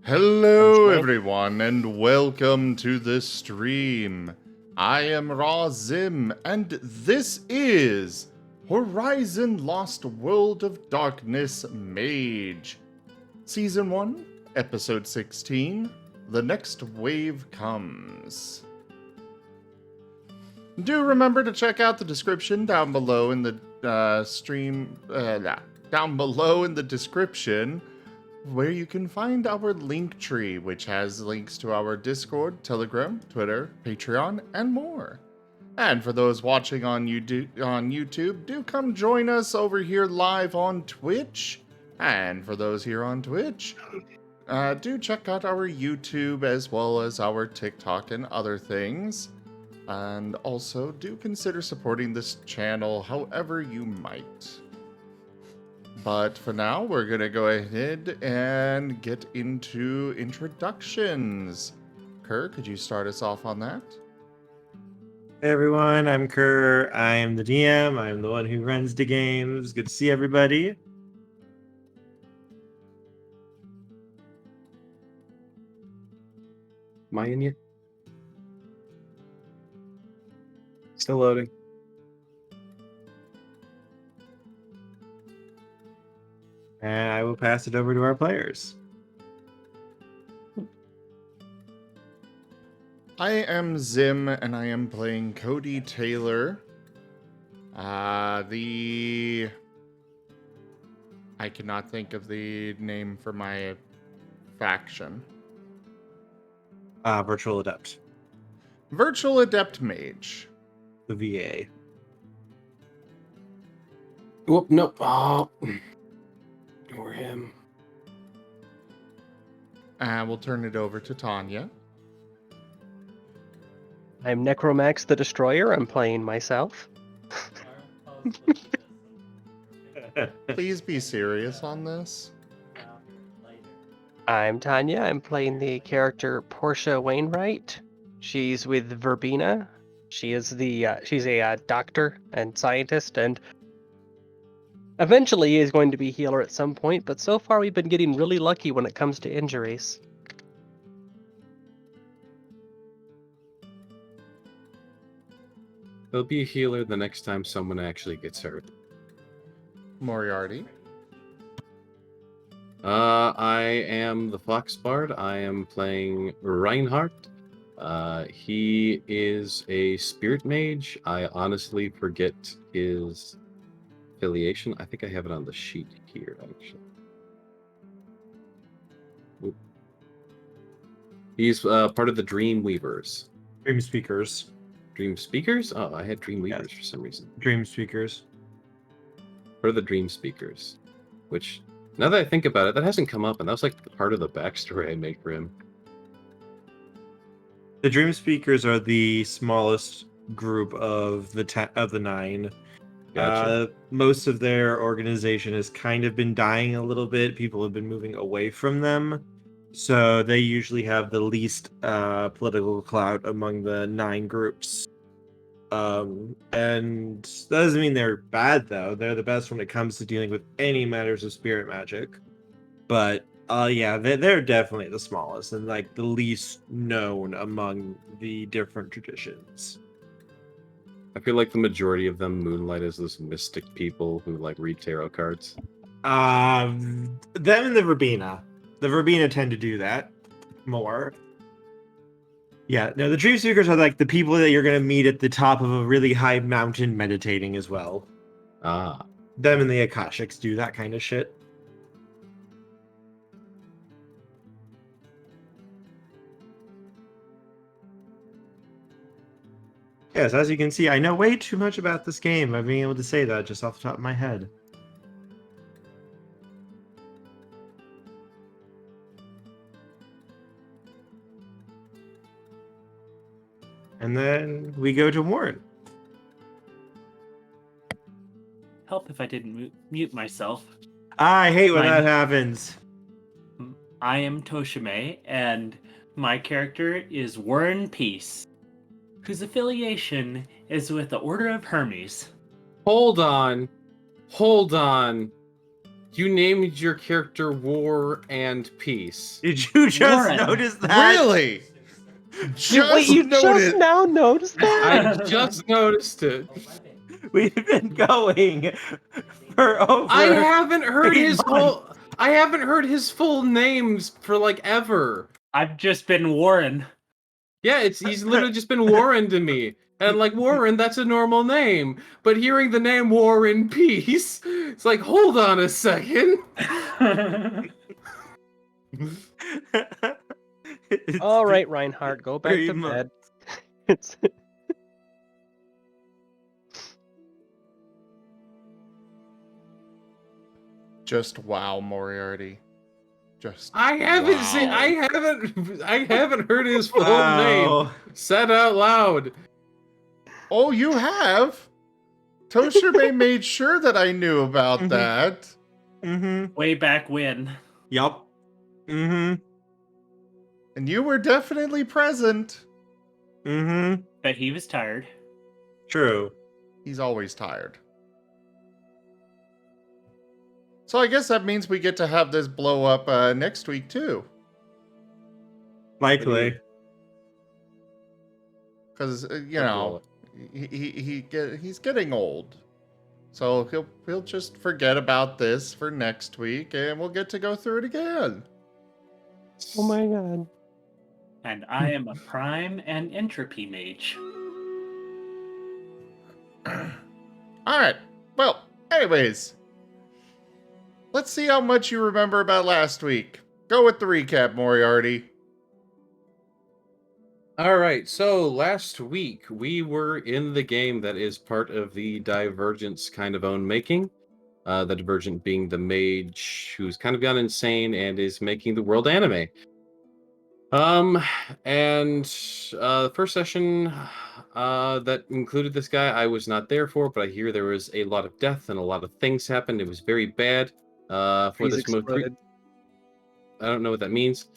Hello everyone and welcome to the stream. I am Raw Zim and this is Horizon Lost World of Darkness Mage. Season 1, Episode 16, The Next Wave Comes. Do remember to check out the description down below in the down below in the description, where you can find our link tree, which has links to our Discord, Telegram, Twitter, Patreon, and more. And for those watching on YouTube, do come join us over here live on Twitch. And for those here on Twitch, do check out our YouTube as well as our TikTok and other things. And also do consider supporting this channel however you might. But for now, we're going to go ahead and get into introductions. Kerr, could you start us off on that? Hey everyone, I'm Kerr. I'm the DM. I'm the one who runs the games. Good to see everybody. Am I in yet? Still loading. And I will pass it over to our players. I am Zim, and I am playing Cody Taylor. I cannot think of the name for my faction. Virtual Adept. Virtual Adept Mage. The VA. Whoop, nope. Oh. Or him. We'll turn it over to Tanya. I'm Necromax the Destroyer. I'm playing myself. Please be serious on this. I'm Tanya. I'm playing the character Portia Wainwright. She's with Verbena. She's a doctor and scientist, and eventually is going to be healer at some point. But so far, we've been getting really lucky when it comes to injuries. He'll be a healer the next time someone actually gets hurt. Moriarty. I am the Fox Bard. I am playing Reinhardt. He is a spirit mage. I honestly forget his affiliation. I think I have it on the sheet here, actually. Oop. He's part of the Dream Weavers. Dream Speakers. Dream Speakers? Oh, I had Dream Weavers for some reason. Dream Speakers. For the Dream Speakers. Which, now that I think about it, that hasn't come up, and that was like part of the backstory I made for him. The Dream Speakers are the smallest group of the nine. Gotcha. Most of their organization has kind of been dying a little bit. People have been moving away from them. So they usually have the least political clout among the 9 groups. And that doesn't mean they're bad, though. They're the best when it comes to dealing with any matters of spirit magic. But yeah, they're definitely the smallest and like the least known among the different traditions. I feel like the majority of them moonlight as those mystic people who like read tarot cards. Them and the Verbena. The Verbena tend to do that more. Yeah, no, the Dream Speakers are like the people that you're going to meet at the top of a really high mountain meditating as well. Ah. Them and the Akashics do that kind of shit. Yes, as you can see, I know way too much about this game by being able to say that just off the top of my head. And then we go to Warren. Help if I didn't mute myself. I hate when that happens. I am Toshime, and my character is Warren Peace, whose affiliation is with the Order of Hermes. Hold on. You named your character War and Peace. Did you just Warren. notice that? Really? Wait, you just noticed. now noticed that? I just noticed it. We've been going for over. I haven't heard 8 his months. whole. I haven't heard his full names for like ever. I've just been Warren. Yeah, he's literally just been Warren to me. And like Warren, that's a normal name. But hearing the name War and Peace, it's like, hold on a second. It's All right, Reinhardt, go back very to much. bed. It's Just wow, Moriarty. Just. I haven't wow. seen. I haven't heard his full name Wow. said out loud. Oh, you have. Toshibe made sure that I knew about Mhm. that. Mm-hmm. Way back when. Yup. Mm-hmm. And you were definitely present. Mm-hmm. But he was tired. True. He's always tired. So I guess that means we get to have this blow up next week too. Likely. Because you know he's getting old, so he'll just forget about this for next week, and we'll get to go through it again. oh my god. And I am a prime and entropy mage. All right. Well, anyways, let's see how much you remember about last week. Go with the recap, Moriarty. All right, so last week we were in the game that is part of the Divergence kind of own making. The Divergent being the mage who's kind of gone insane and is making the world anime. And the first session that included this guy, I was not there for, but I hear there was a lot of death and a lot of things happened. It was very bad. For Trees this most, exploded. I don't know what that means.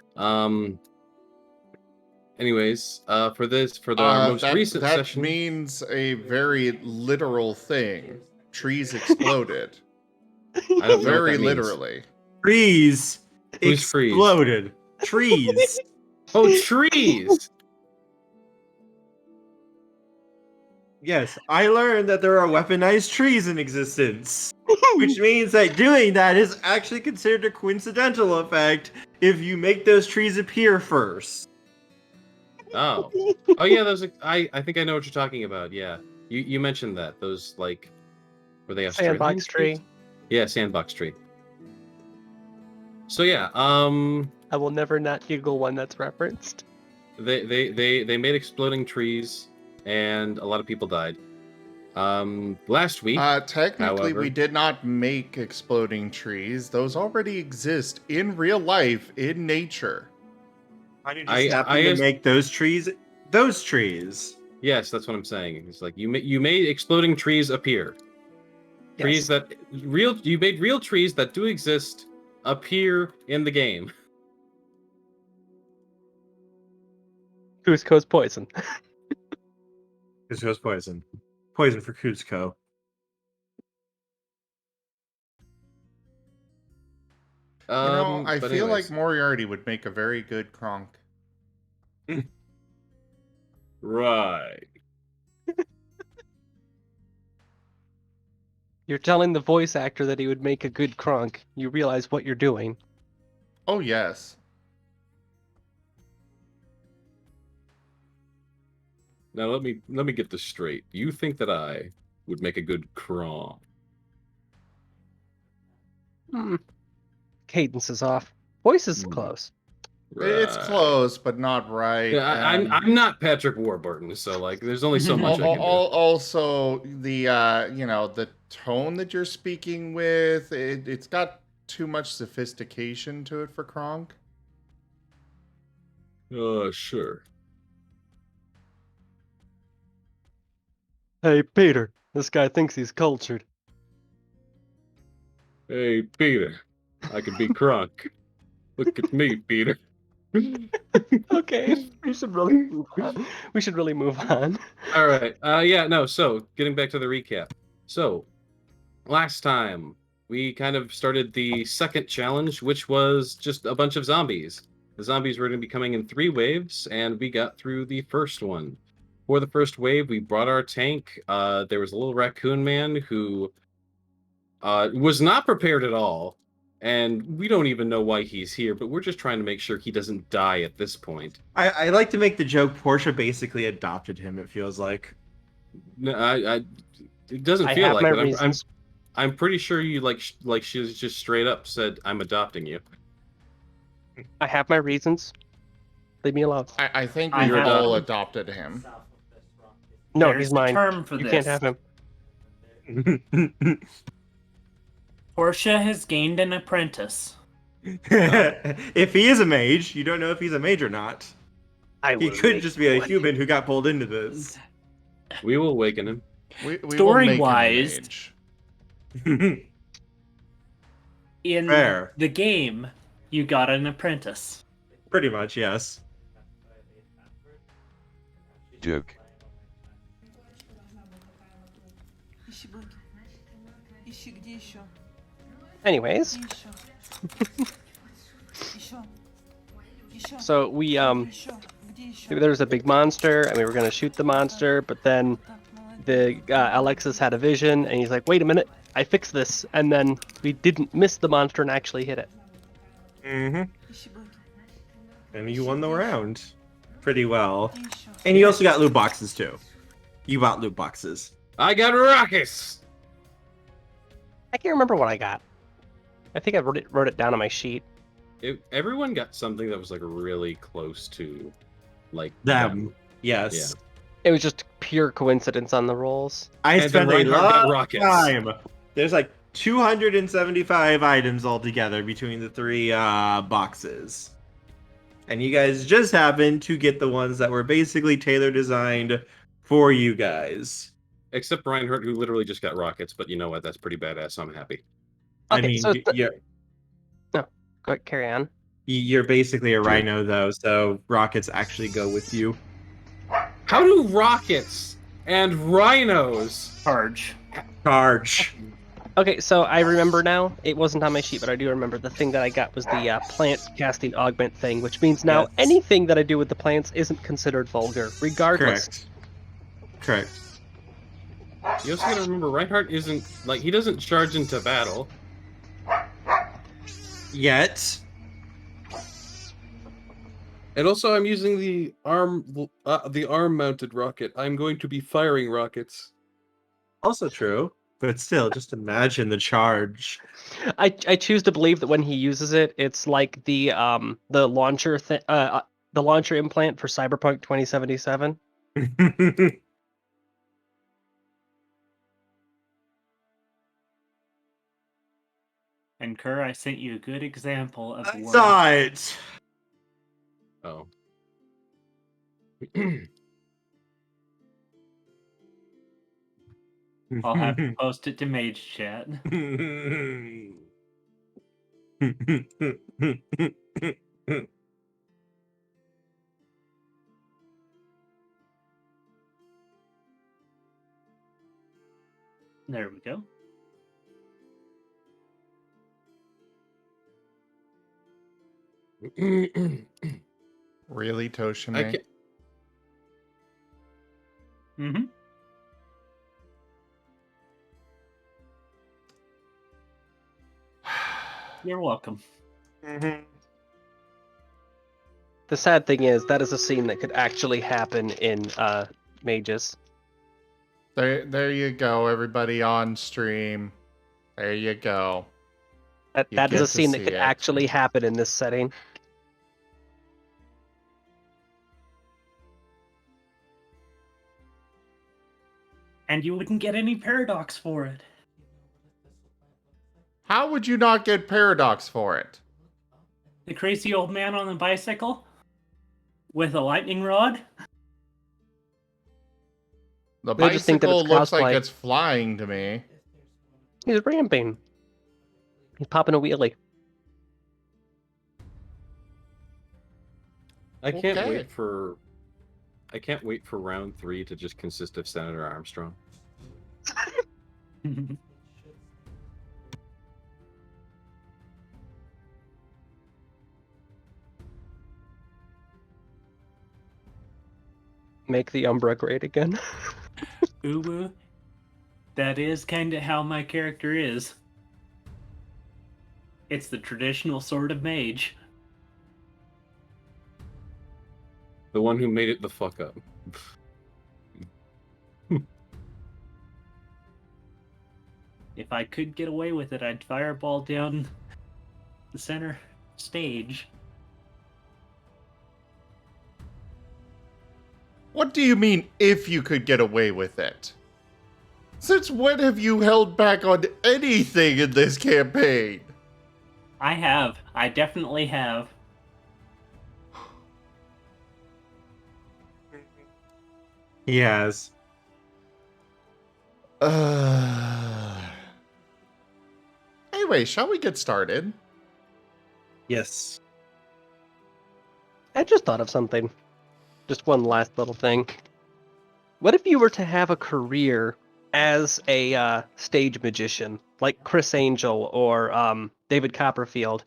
Anyways, for the most recent that session, means a very literal thing. Trees exploded. I don't know what Very that means. literally. Trees Who's freeze? exploded. Trees. Oh, trees! Yes, I learned that there are weaponized trees in existence. Which means that doing that is actually considered a coincidental effect if you make those trees appear first. Oh, oh yeah, those. I think I know what you're talking about. Yeah, you mentioned that. Those like, were they Australian Sandbox tree. trees? Yeah, sandbox tree. So yeah, I will never not giggle when that's referenced. they made exploding trees, and a lot of people died. Last week, Technically, however- we did not make exploding trees. Those already exist in real life, in nature. How do you I- just happen I to as- make those trees those trees? yes, that's what I'm saying. It's like you made exploding trees appear. Trees Yes. that you made real trees that do exist appear in the game. Cusco's poison. Cusco's poison. Poison for Cusco. I But feel anyways. like Moriarty would make a very good Kronk. Right. You're telling the voice actor that he would make a good Kronk. You realize what you're doing. Oh, yes. Now let me get this straight. You think that I would make a good Kron? Cadence is off. Voice is Hmm. close. It's Right. close, but not right. Yeah, I'm not Patrick Warburton, so like, there's only so much I can do. Also, the the tone that you're speaking with, it's got too much sophistication to it for Kronk. Sure. Hey, Peter. This guy thinks he's cultured. Hey, Peter, I can be Kronk. Look at me, Peter. Okay, we should really move on. We should really move on. All right. Yeah. No. So getting back to the recap. So last time we kind of started the second challenge, which was just a bunch of zombies. The zombies were going to be coming in 3 waves, and we got through the first one. For the first wave, we brought our tank. There was a little raccoon man who was not prepared at all, and we don't even know why he's here, but we're just trying to make sure he doesn't die at this point. I like to make the joke Portia basically adopted him, it feels like. No, it doesn't I feel have like my it. reasons. I'm pretty sure you like she just straight up said, "I'm adopting you." I have my reasons. Leave me alone. I think I we have- all adopted him. No, There's he's a mine. term for You this. can't have him. Portia has gained an apprentice. If he is a mage, you don't know if he's a mage or not. I He will could make just be a one. human who got pulled into this. We will awaken him. We will make him Story-wise- mage. In Fair. the game, you got an apprentice. Pretty much, yes. Joke. Anyways, so we there was a big monster and we were gonna shoot the monster, but then the Alexis had a vision and he's like, "Wait a minute, I fixed this," and then we didn't miss the monster and actually hit it. Mm-hmm. And you won the round pretty well. And you also got loot boxes too. You bought loot boxes. I got rockets. I can't remember what I got. I think I wrote it down on my sheet. Everyone got something that was like really close to, like Them. Yes. It was just pure coincidence on the rolls. I And then spent a Reinhardt got lot of rockets. time. There's like 275 items altogether between the 3 boxes. And you guys just happened to get the ones that were basically tailor designed for you guys. Except Reinhardt, who literally just got rockets. But you know what? That's pretty badass. So I'm happy. I Okay, mean, so you're go ahead, carry on. you're basically a rhino though, so rockets actually go with you. How do rockets and rhinos? Charge. Charge. Okay, so I remember now. It wasn't on my sheet, but I do remember the thing that I got was the plant casting augment thing, which means now Yes. anything that I do with the plants isn't considered vulgar, regardless. Correct. You also gotta remember, Reinhardt isn't like he doesn't charge into battle. Yet. And also, I'm using the arm-mounted rocket. I'm going to be firing rockets. Also true. But still, just imagine the charge. I choose to believe that when he uses it, it's like the launcher the launcher implant for Cyberpunk 2077. And Kerr, I sent you a good example of I work. saw it. Oh. I'll have to post it to Mage Chat. There we go. Really, I Toshime? can't. Mm-hmm. You're welcome. Mhm. The sad thing is that is a scene that could actually happen in Mages. There you go, everybody on stream. There you go. That You is get a to scene that see could it. actually happen in this setting. And you wouldn't get any paradox for it. How would you not get paradox for it? The crazy old man on the bicycle with a lightning rod. The They just think that bicycle it's looks like cosplay. it's flying to me. He's ramping. He's popping a wheelie. I can't Okay. wait for. I can't wait for round 3 to just consist of Senator Armstrong. Make the Umbra great again. Uwu, that is kind of how my character is. It's the traditional sort of mage. The one who made it the fuck up. If I could get away with it, I'd fireball down the center stage. What do you mean, if you could get away with it? Since when have you held back on anything in this campaign? I have. I definitely have. He has. Anyway, shall we get started? Yes. I just thought of something. Just one last little thing. What if you were to have a career as a stage magician, like Chris Angel or David Copperfield?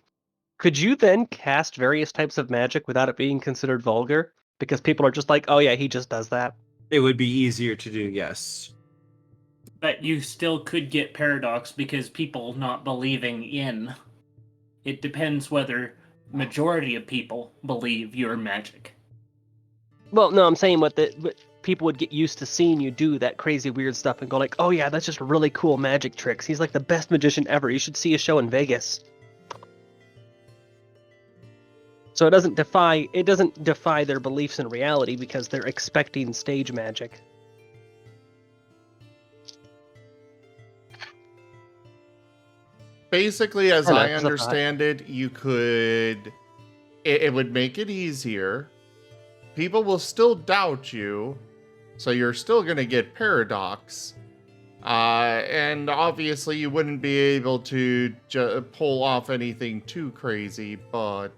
Could you then cast various types of magic without it being considered vulgar? Because people are just like, oh yeah, he just does that. It would be easier to do, yes. But you still could get paradox because people not believing in. It depends whether majority of people believe you're magic. Well, no, I'm saying what people would get used to seeing you do that crazy weird stuff and go like, oh yeah, that's just really cool magic tricks. He's like the best magician ever. You should see a show in Vegas. So it doesn't defy their beliefs in reality because they're expecting stage magic. Basically, as Or not, I just a thought. understand it, you could... It would make it easier. People will still doubt you, so you're still going to get paradox. And obviously you wouldn't be able to pull off anything too crazy, but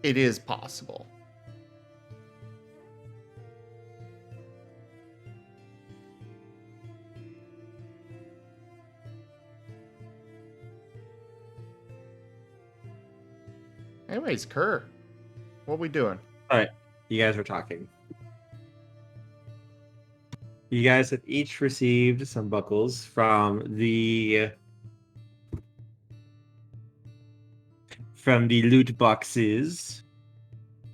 it is possible. Anyways, Kerr, what we doing? Alright, you guys are talking. You guys have each received some buckles from the loot boxes.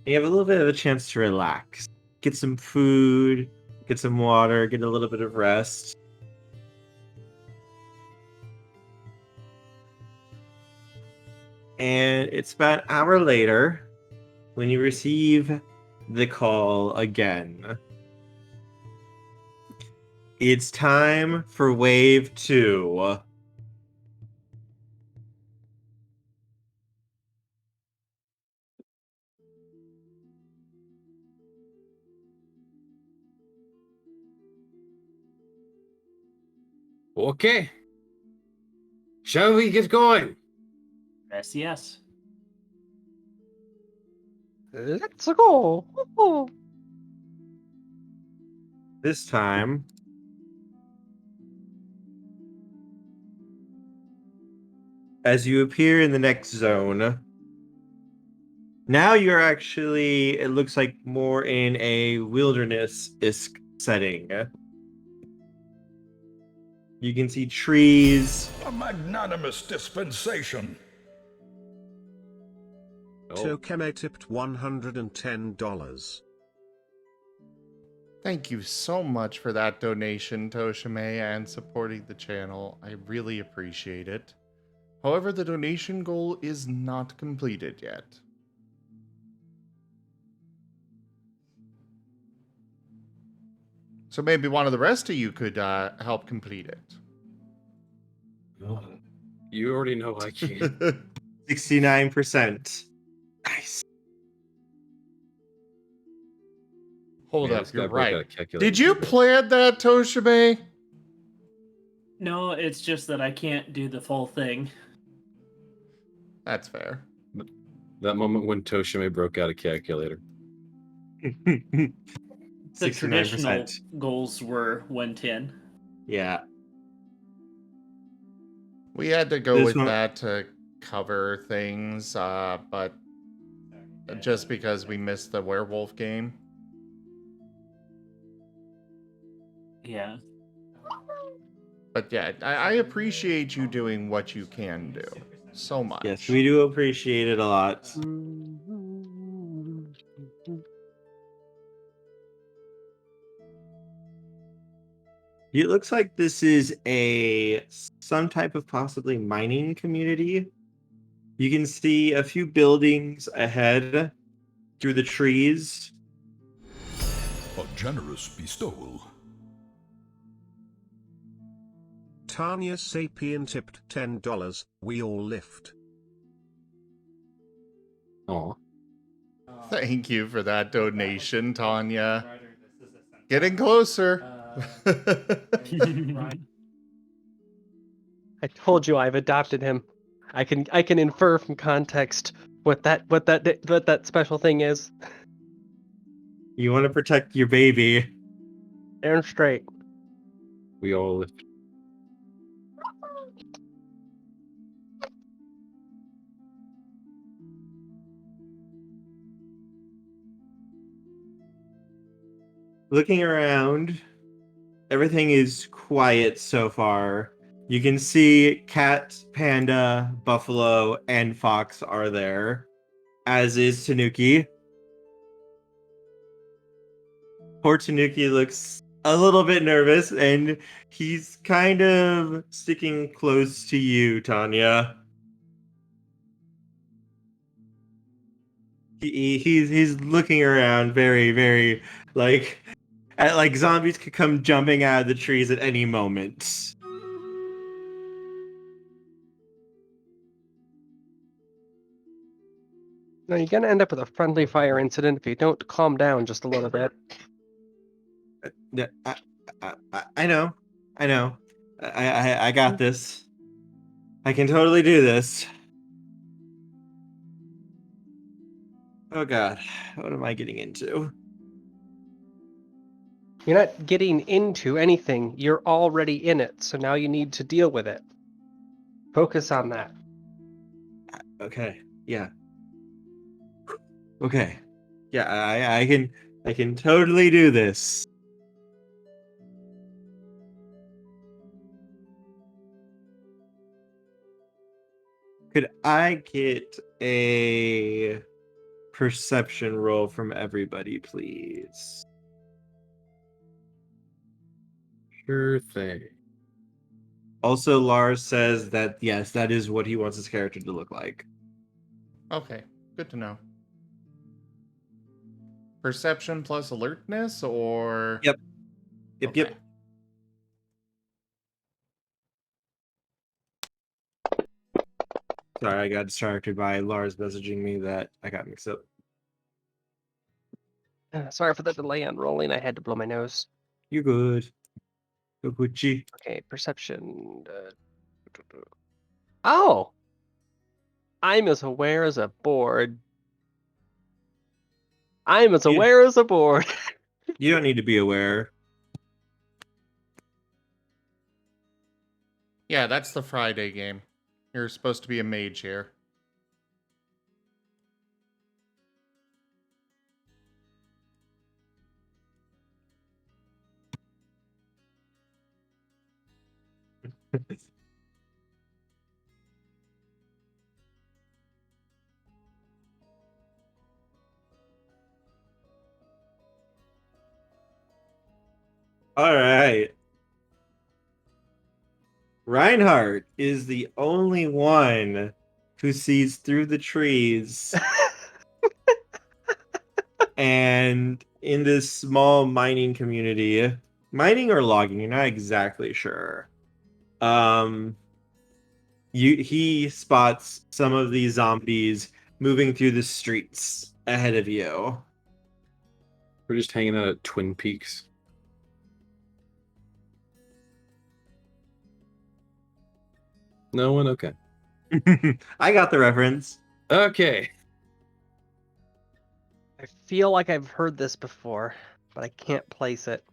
You have a little bit of a chance to relax. Get some food, get some water, get a little bit of rest. And it's about an hour later when you receive the call again. It's time for Wave 2. Okay. Shall we get going? Yes. Let's go. This time, as you appear in the next zone, now you're actually, it looks like more in a wilderness-esque setting. You can see trees. A magnanimous dispensation. Oh, Tokeme tipped $110. Thank you so much for that donation, Toshime, and supporting the channel. I really appreciate it. However, the donation goal is not completed yet. So maybe one of the rest of you could help complete it. you already know I can't. 69%. Nice. Hold Man, up, this guy you're broke out right. a calculator. Did you plan that, Toshime? No, it's just that I can't do the full thing. That's fair. That moment when Toshime broke out a calculator. The 69%. traditional goals were 110. Yeah. We had to go This with one- that to cover things, but just because we missed the werewolf game. Yeah. But yeah, I appreciate you doing what you can do so much. Yes, we do appreciate it a lot. It looks like this is some type of possibly mining community. You can see a few buildings ahead through the trees. A generous bestowal. Tanya Sapien tipped $10. We all lift. Aw. Thank you for that donation, Tanya. Getting closer. I told you I've adopted him. I can infer from context what that special thing is. You want to protect your baby. Aaron straight. We all lift. Looking around, everything is quiet so far. You can see cat, panda, buffalo, and fox are there, as is Tanuki. Poor Tanuki looks a little bit nervous, and he's kind of sticking close to you, Tanya. He's looking around very, very like zombies could come jumping out of the trees at any moment. No, you're gonna end up with a friendly fire incident if you don't calm down just a little bit. Yeah, I know. I got this. I can totally do this. Oh god, what am I getting into? You're not getting into anything. You're already in it, so now you need to deal with it. Focus on that. Okay, yeah. Okay. Yeah, I can totally do this. Could I get a perception roll from everybody, please? Sure thing. Also, Lars says that yes, that is what he wants his character to look like. Okay, good to know. Perception plus alertness, or Yep. Yep. Okay. Sorry, I got distracted by Lars messaging me that I got mixed up. Sorry for the delay on rolling. I had to blow my nose. You're good. Go Gucci. Okay, perception. Oh! I'm as aware as a board. I'm as aware as a board. You don't need to be aware. Yeah, that's the Friday game. You're supposed to be a mage here. All right. Reinhardt is the only one who sees through the trees and in this small mining community, mining or logging, you're not exactly sure. He spots some of these zombies moving through the streets ahead of you. We're just hanging out at Twin Peaks. No one? Okay. I got the reference. Okay. I feel like I've heard this before, but I can't place it.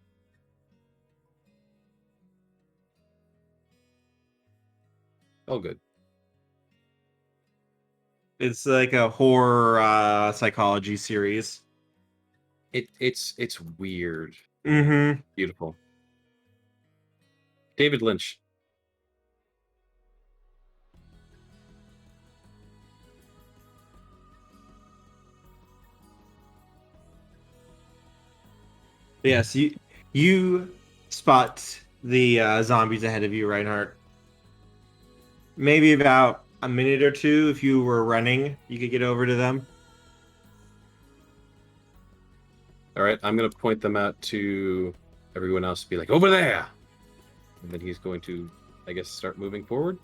Oh, good. It's like a horror psychology series. It's weird. Mm-hmm. Beautiful. David Lynch. Yes, you spot the zombies ahead of you, Reinhardt. Maybe about a minute or two, if you were running, you could get over to them. All right, I'm gonna point them out to everyone else. Be like, over there, and then he's going to, I guess, start moving forward.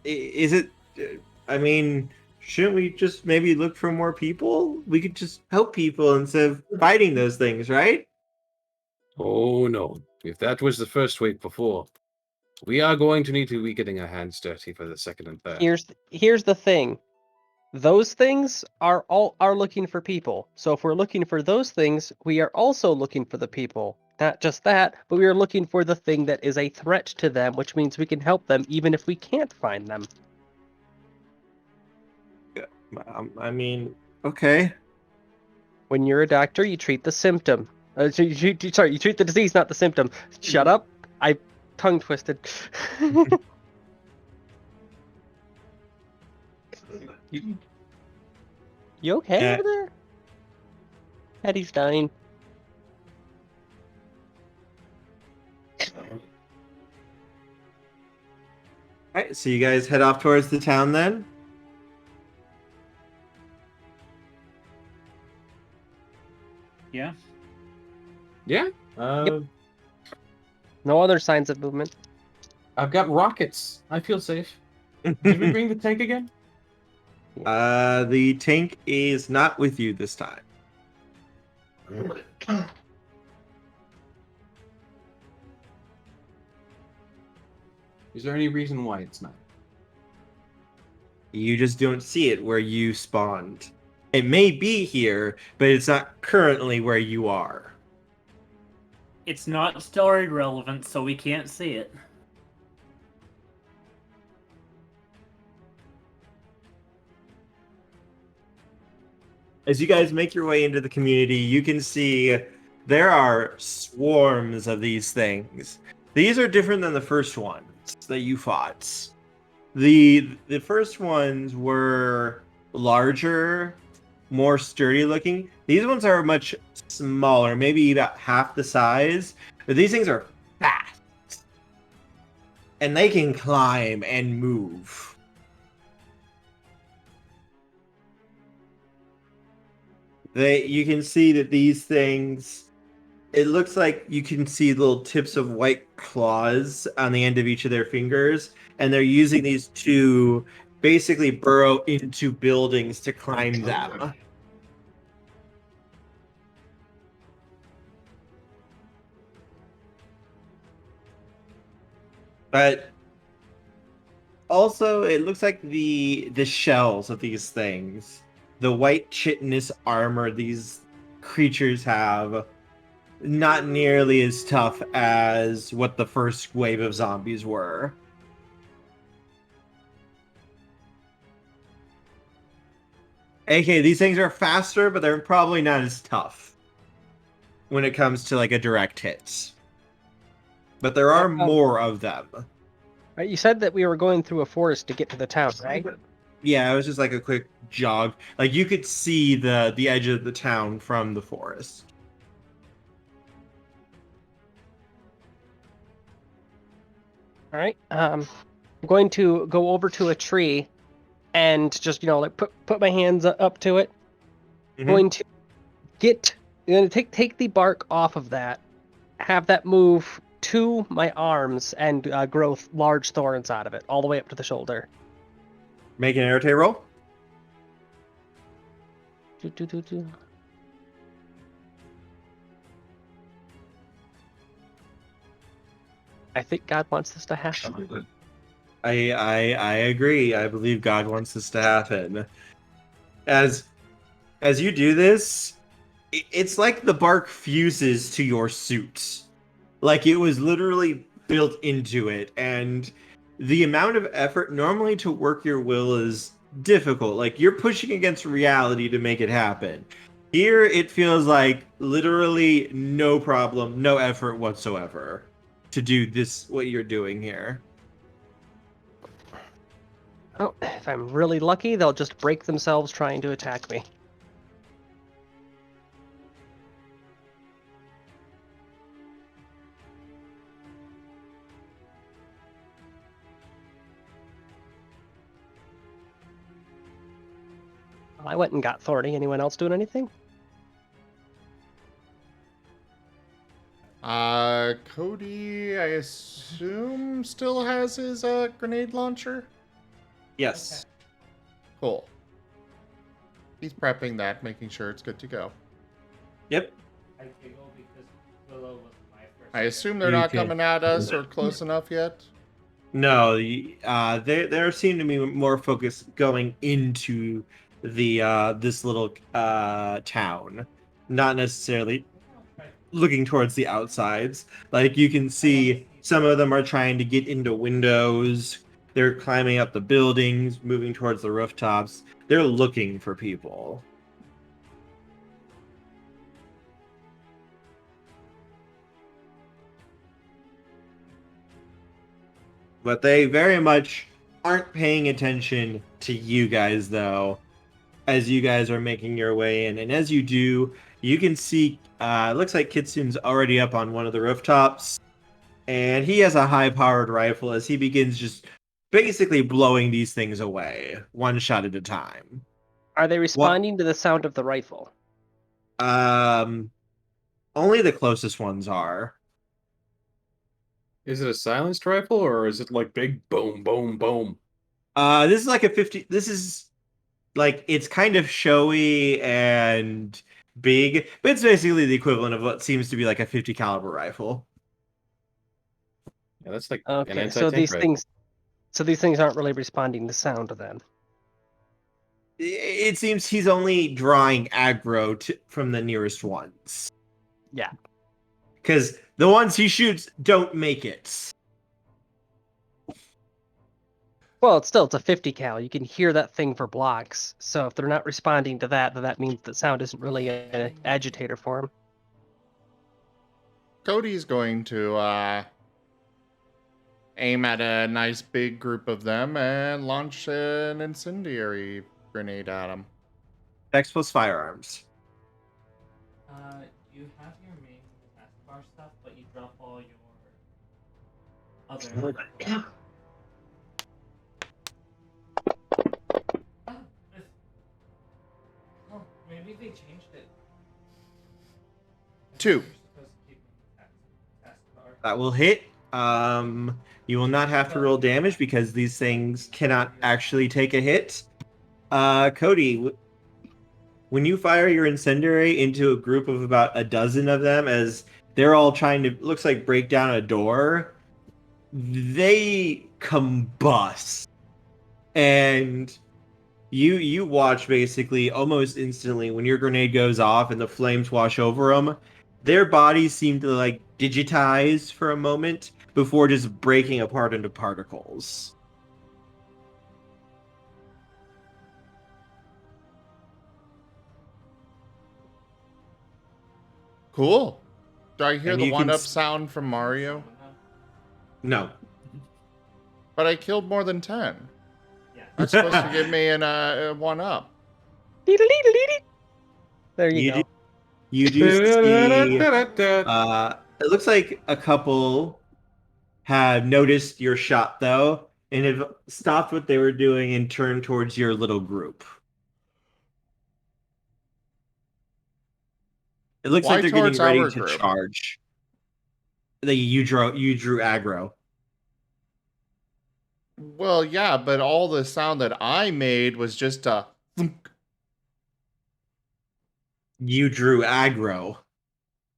Is it? I mean, shouldn't we just maybe look for more people? We could just help people instead of fighting those things, right? Oh no! If that was the first wave before, we are going to need to be getting our hands dirty for the second and third. Here's the thing. Those things are looking for people. So if we're looking for those things, we are also looking for the people. Not just that, but we are looking for the thing that is a threat to them, which means we can help them even if we can't find them. I mean, okay. When you're a doctor, you treat the symptom. You treat the disease, not the symptom. Shut up. I tongue twisted. You okay over there? Eddie's dying. Alright, so you guys head off towards the town then? Yeah. Yeah. No other signs of movement. I've got rockets. I feel safe. Did we bring the tank again? The tank is not with you this time. Is there any reason why it's not? You just don't see it where you spawned. It may be here, but it's not currently where you are. It's not story relevant, so we can't see it. As you guys make your way into the community, you can see there are swarms of these things. These are different than the first ones that you fought. The first ones were larger, more sturdy looking. These ones are much smaller, maybe about half the size. But these things are fast. And they can climb and move. You can see that these things, it looks like you can see little tips of white claws on the end of each of their fingers, and they're using these to basically burrow into buildings to climb them. But also, it looks like the shells of these things, the white chitinous armor these creatures have, not nearly as tough as what the first wave of zombies were. AK, these things are faster, but they're probably not as tough when it comes to like a direct hit. But there are more of them. Right, you said that we were going through a forest to get to the town, right? Yeah, it was just like a quick jog. Like you could see the edge of the town from the forest. All right. I'm going to go over to a tree and just like put my hands up to it. Mhm. Going to take the bark off of that, have that move to my arms and grow large thorns out of it, all the way up to the shoulder. Make an arete roll. I think God wants this to happen. I agree. I believe God wants this to happen. As you do this, it's like the bark fuses to your suit. Like it was literally built into it, and the amount of effort normally to work your will is difficult. Like you're pushing against reality to make it happen. Here it feels like literally no problem, no effort whatsoever to do this what you're doing here. Oh, if I'm really lucky, they'll just break themselves trying to attack me. I went and got Thorny. Anyone else doing anything? Cody, I assume, still has his grenade launcher? Yes. Cool. He's prepping that, making sure it's good to go. Yep. I giggle because Willow was my first. I assume they're You not can- coming at us or close enough yet. No, there seem to be more focus going into the this little town, not necessarily looking towards the outsides. Like you can see, some of them are trying to get into windows. They're climbing up the buildings, moving towards the rooftops. They're looking for people. But they very much aren't paying attention to you guys, though, as you guys are making your way in. And as you do, you can see, it looks like Kitsune's already up on one of the rooftops. And he has a high-powered rifle as he begins just basically blowing these things away, one shot at a time. Are they responding to the sound of the rifle? Only the closest ones are. Is it a silenced rifle or is it like big boom, boom, boom? This is like a 50. This is like, it's kind of showy and big, but it's basically the equivalent of what seems to be like a 50 caliber rifle. Yeah, that's like an Okay, anti-tank so these rifle. things aren't really responding to sound then. It seems he's only drawing aggro from the nearest ones. Yeah. Because the ones he shoots don't make it. Well, it's a 50 cal. You can hear that thing for blocks. So if they're not responding to that, then that means that sound isn't really an agitator for them. Cody's going to aim at a nice big group of them and launch an incendiary grenade at them. Dex plus firearms. You have your main taskbar stuff, but you drop all your other. Oh, maybe they changed it. 2. That will hit. You will not have to roll damage because these things cannot actually take a hit. Cody, when you fire your incendiary into a group of about a dozen of them, as they're all trying to, looks like, break down a door, they combust. And you watch basically almost instantly when your grenade goes off and the flames wash over them, their bodies seem to like digitize for a moment before just breaking apart into particles. Cool. Do I hear And the you can 1-up sound from Mario? No. But I killed more than 10. Yeah. That's supposed to give me a 1-up. There you go. You do see, it looks like a couple have noticed your shot, though, and have stopped what they were doing and turned towards your little group. It looks Why like they're towards getting ready our to group? charge. You drew aggro. Well, yeah, but all the sound that I made was just a thunk. You drew aggro.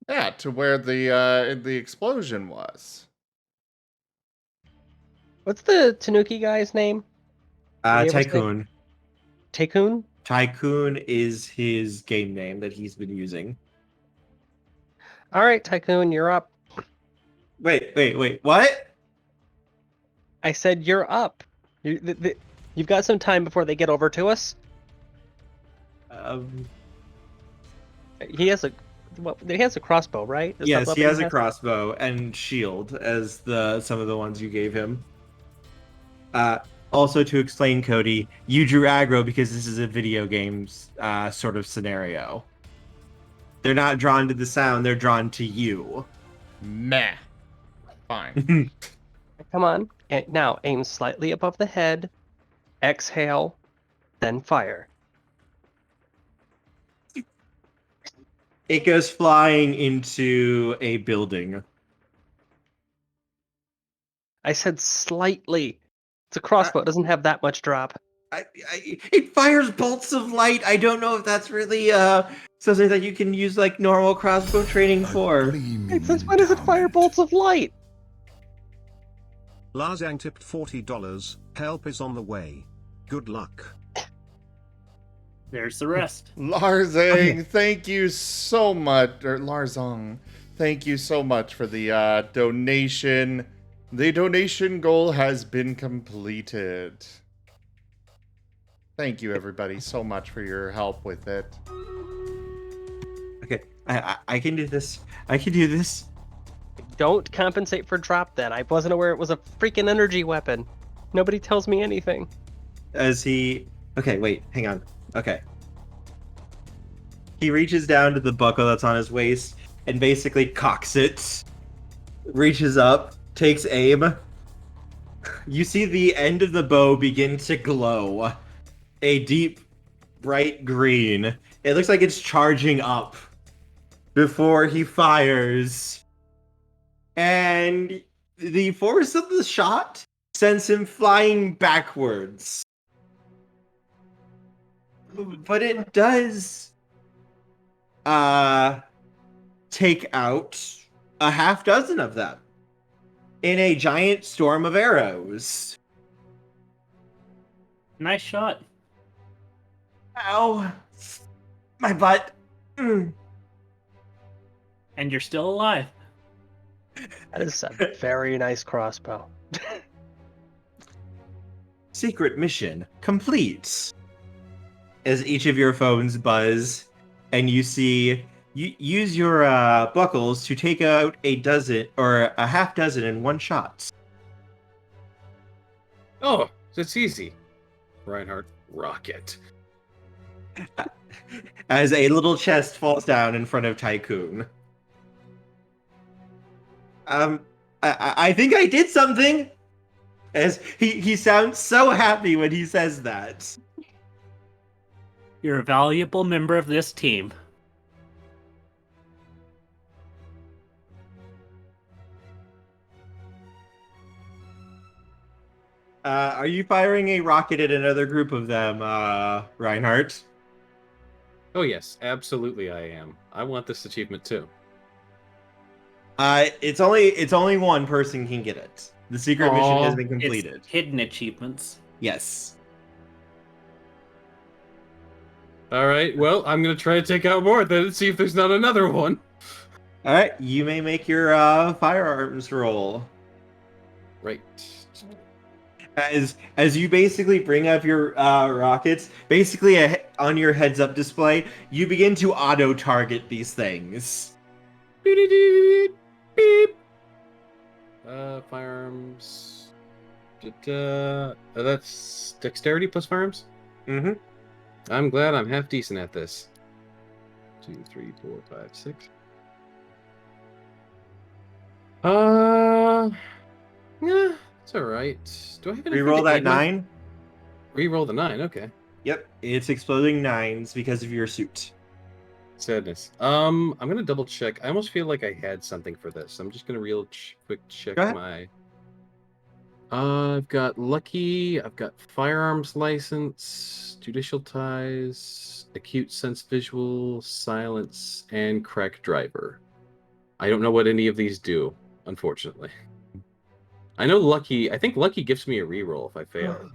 Yeah, to where the explosion was. What's the Tanuki guy's name? Did he ever say- Tycoon. Tycoon? Tycoon is his game name that he's been using. All right, Tycoon, you're up. Wait. What? I said you're up. You've got some time before they get over to us. He has a crossbow, right? Is that Yes, the he weapon has a crossbow and shield as some of the ones you gave him. Also, to explain, Cody, you drew aggro because this is a video games sort of scenario. They're not drawn to the sound; they're drawn to you. Meh. Fine. Come on. And now aim slightly above the head. Exhale, then fire. It goes flying into a building. I said slightly. It's a crossbow. It doesn't have that much drop. It fires bolts of light. I don't know if that's really something that you can use like normal crossbow training for. Since when does it fire bolts of light? Larzang tipped $40. Help is on the way. Good luck. There's the rest. Larzang, thank you so much. Or Larzong, thank you so much for the donation. The donation goal has been completed. Thank you, everybody, so much for your help with it. Okay, I can do this. I can do this. Don't compensate for drop then. I wasn't aware it was a freaking energy weapon. Nobody tells me anything. As he... Okay, wait, hang on. Okay. He reaches down to the buckle that's on his waist and basically cocks it. Reaches up, takes aim. You see the end of the bow begin to glow. A deep, bright green. It looks like it's charging up before he fires. And the force of the shot sends him flying backwards. But it does take out a half dozen of them in a giant storm of arrows. Nice shot. Ow. My butt. And you're still alive. That is a very nice crossbow. Secret mission complete. As each of your phones buzz, and you see you use your buckles to take out a dozen or a half dozen in one shot. Oh, it's easy. Reinhardt, rocket. As a little chest falls down in front of Tycoon. I think I did something. As he sounds so happy when he says that. You're a valuable member of this team. Are you firing a rocket at another group of them, Reinhardt? Oh yes, absolutely I am. I want this achievement too. It's only one person can get it. The secret mission has been completed. It's hidden achievements. Yes. All right, well, I'm going to try to take out more then and see if there's not another one. All right, you may make your firearms roll. Right. As you basically bring up your rockets, basically on your heads-up display, you begin to auto-target these things. Beep. Firearms. That's dexterity plus firearms? Mm-hmm. I'm glad I'm half decent at this. 2, 3, 4, 5, 6. Yeah, it's alright. Do I have anything Reroll to that aid my- 9. Reroll the 9, okay. Yep, it's exploding 9s because of your suit. Sadness. I'm gonna double check. I almost feel like I had something for this. I'm just gonna quick check Go ahead. my. I've got lucky. I've got firearms license, judicial ties, acute sense visual, silence, and crack driver. I don't know what any of these do, unfortunately. I know lucky. I think lucky gives me a reroll if I fail.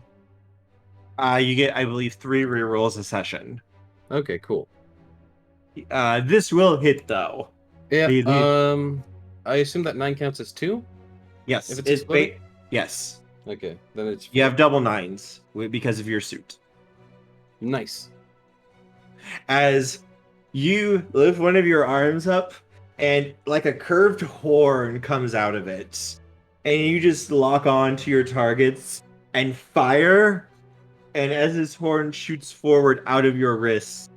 You get, I believe, 3 rerolls a session. Okay, cool. This will hit though. Yeah. I assume that 9 counts as 2. Yes, If it's exploding? yes. Okay, then it's You have double 9s because of your suit. nice. As you lift one of your arms up, and like a curved horn comes out of it, and you just lock on to your targets and fire. And as this horn shoots forward out of your wrists,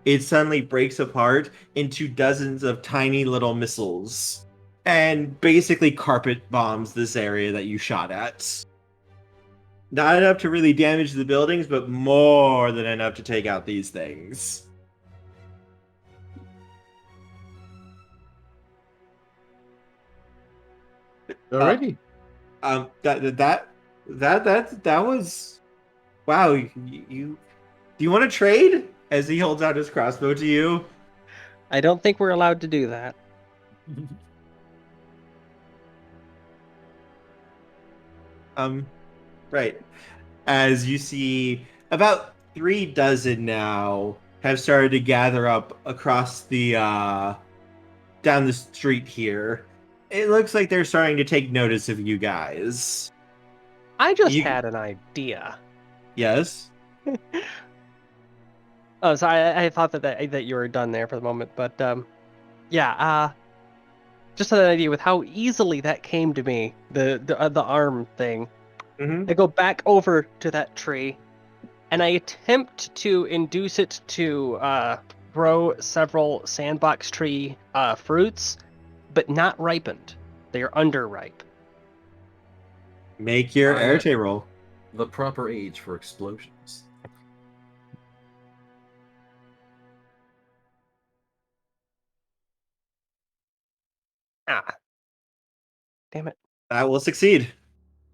it suddenly breaks apart into dozens of tiny little missiles and basically carpet bombs this area that you shot at. Not enough to really damage the buildings, but more than enough to take out these things. Alrighty. That was wow. You do you want to trade? As he holds out his crossbow to you. I don't think we're allowed to do that. Right. As you see, about 3 dozen now have started to gather up across the down the street here. It looks like they're starting to take notice of you guys. I just had an idea. Yes. Oh, so I thought that you were done there for the moment, but yeah. Just had an idea with how easily that came to me. The arm thing. Mm-hmm. I go back over to that tree, and I attempt to induce it to grow several sandbox tree fruits, but not ripened. They are underripe. Make your Arte roll. The proper age for explosions. Ah. Damn it. That will succeed.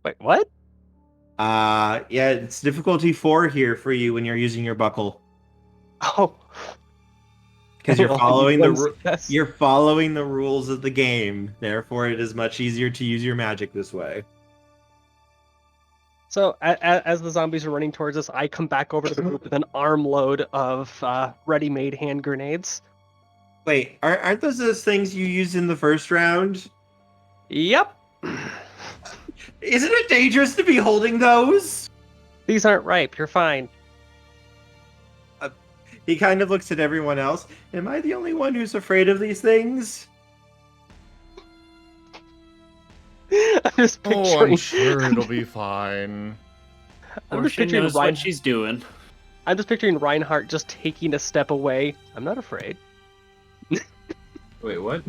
Wait, what? Yeah, it's difficulty 4 here for you when you're using your buckle. Oh. Because you're Well, following success. you're following the rules of the game. Therefore, it is much easier to use your magic this way. So as the zombies are running towards us, I come back over to the group with an armload of ready-made hand grenades. Wait, aren't those things you used in the first round? Yep. Isn't it dangerous to be holding those? These aren't ripe. You're fine. He kind of looks at everyone else. Am I the only one who's afraid of these things? I'm just picturing. Oh, I'm sure it'll be fine. I'm just Portia picturing knows what she's doing. I'm just picturing Reinhardt just taking a step away. I'm not afraid. Wait, what?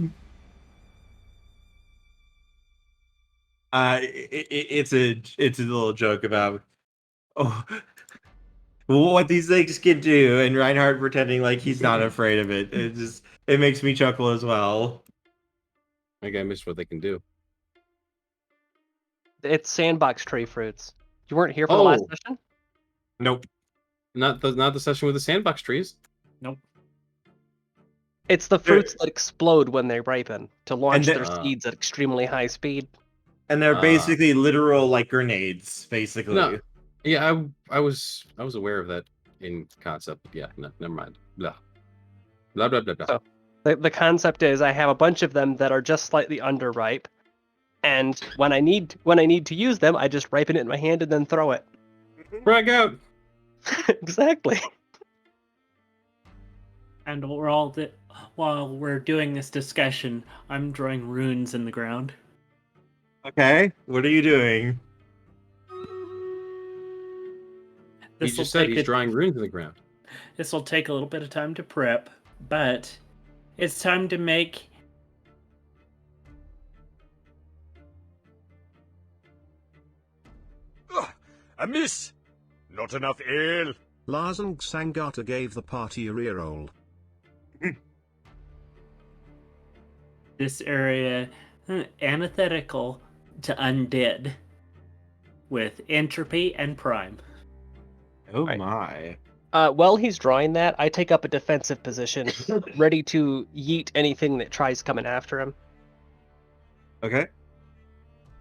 It's a little joke about what these things can do, and Reinhardt pretending like he's not afraid of it. It makes me chuckle as well. Maybe I missed what they can do. It's sandbox tree fruits. You weren't here for the last session? Nope. Not the session with the sandbox trees. Nope. It's the fruits that explode when they ripen to launch And their seeds at extremely high speed. And they're basically literal like grenades, basically. No. Yeah, I was aware of that in concept. Yeah, no, never mind. Blah. Blah blah blah blah. So the concept is I have a bunch of them that are just slightly underripe, and when I need to use them, I just ripen it in my hand and then throw it. Frag out. Exactly. And while we're doing this discussion, I'm drawing runes in the ground. Okay, what are you doing? He This will just said take he's drawing runes in the ground. This will take a little bit of time to prep, but it's time to make. A miss! Not enough ale! Lars and Sangata gave the party a reroll. This area antithetical to undead with entropy and prime. Oh Right. my. While he's drawing that, I take up a defensive position, ready to yeet anything that tries coming after him. Okay.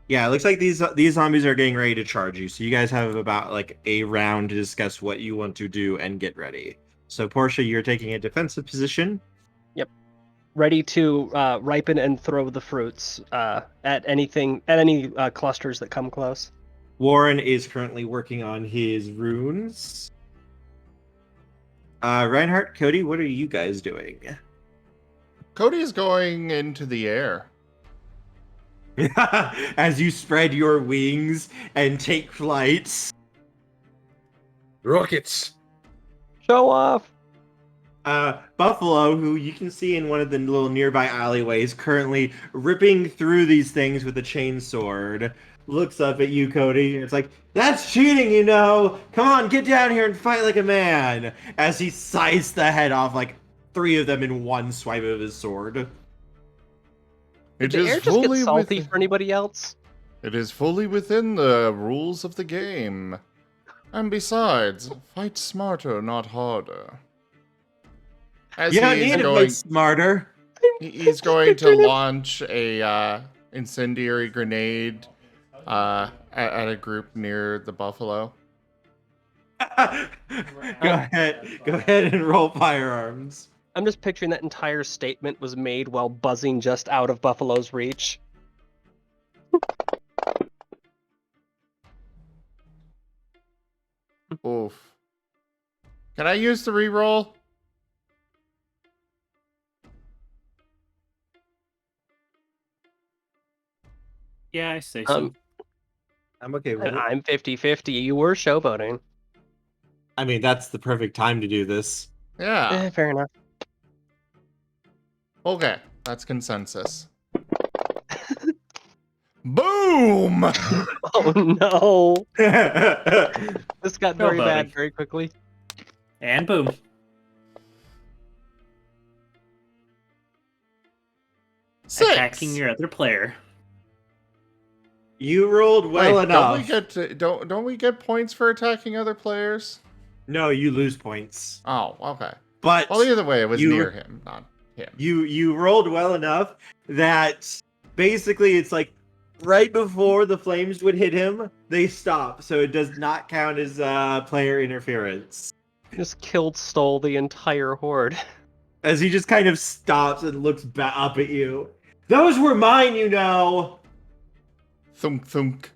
Yeah, it looks like these zombies are getting ready to charge you. So you guys have about like a round to discuss what you want to do and get ready. So Portia, you're taking a defensive position. Ready to ripen and throw the fruits at any clusters that come close. Warren is currently working on his runes. Reinhardt, Cody, what are you guys doing? Cody's going into the air. As you spread your wings and take flight. Rockets. Show off. Buffalo, who you can see in one of the little nearby alleyways, currently ripping through these things with a chainsword, looks up at you, Cody. And it's like, that's cheating, you know. Come on, get down here and fight like a man. As he scythes the head off like 3 of them in one swipe of his sword. Did the air just get salty for anybody else? It is fully within the rules of the game. And besides, fight smarter, not harder. As You don't need to fight smarter. He's going to launch a incendiary grenade at a group near the buffalo. Go ahead and roll firearms. I'm just picturing that entire statement was made while buzzing just out of Buffalo's reach. Oof. Can I use the reroll? Yeah, I say so. I'm okay with And it. I'm 50-50. You were showboating. I mean, that's the perfect time to do this. Yeah. Fair enough. Okay, that's consensus. Boom! Oh no! This got very Showboating. bad very quickly. And boom. Six. Attacking your other player. You rolled well Wait, enough. Don't we get points for attacking other players? No, you lose points. Oh, okay. But Well, either way, it was You- near him, not him. you rolled well enough that basically it's like right before the flames would hit him, they stop, so it does not count as player interference. Just stole the entire horde. As he just kind of stops and looks up at you. Those were mine, you know. Thunk thunk.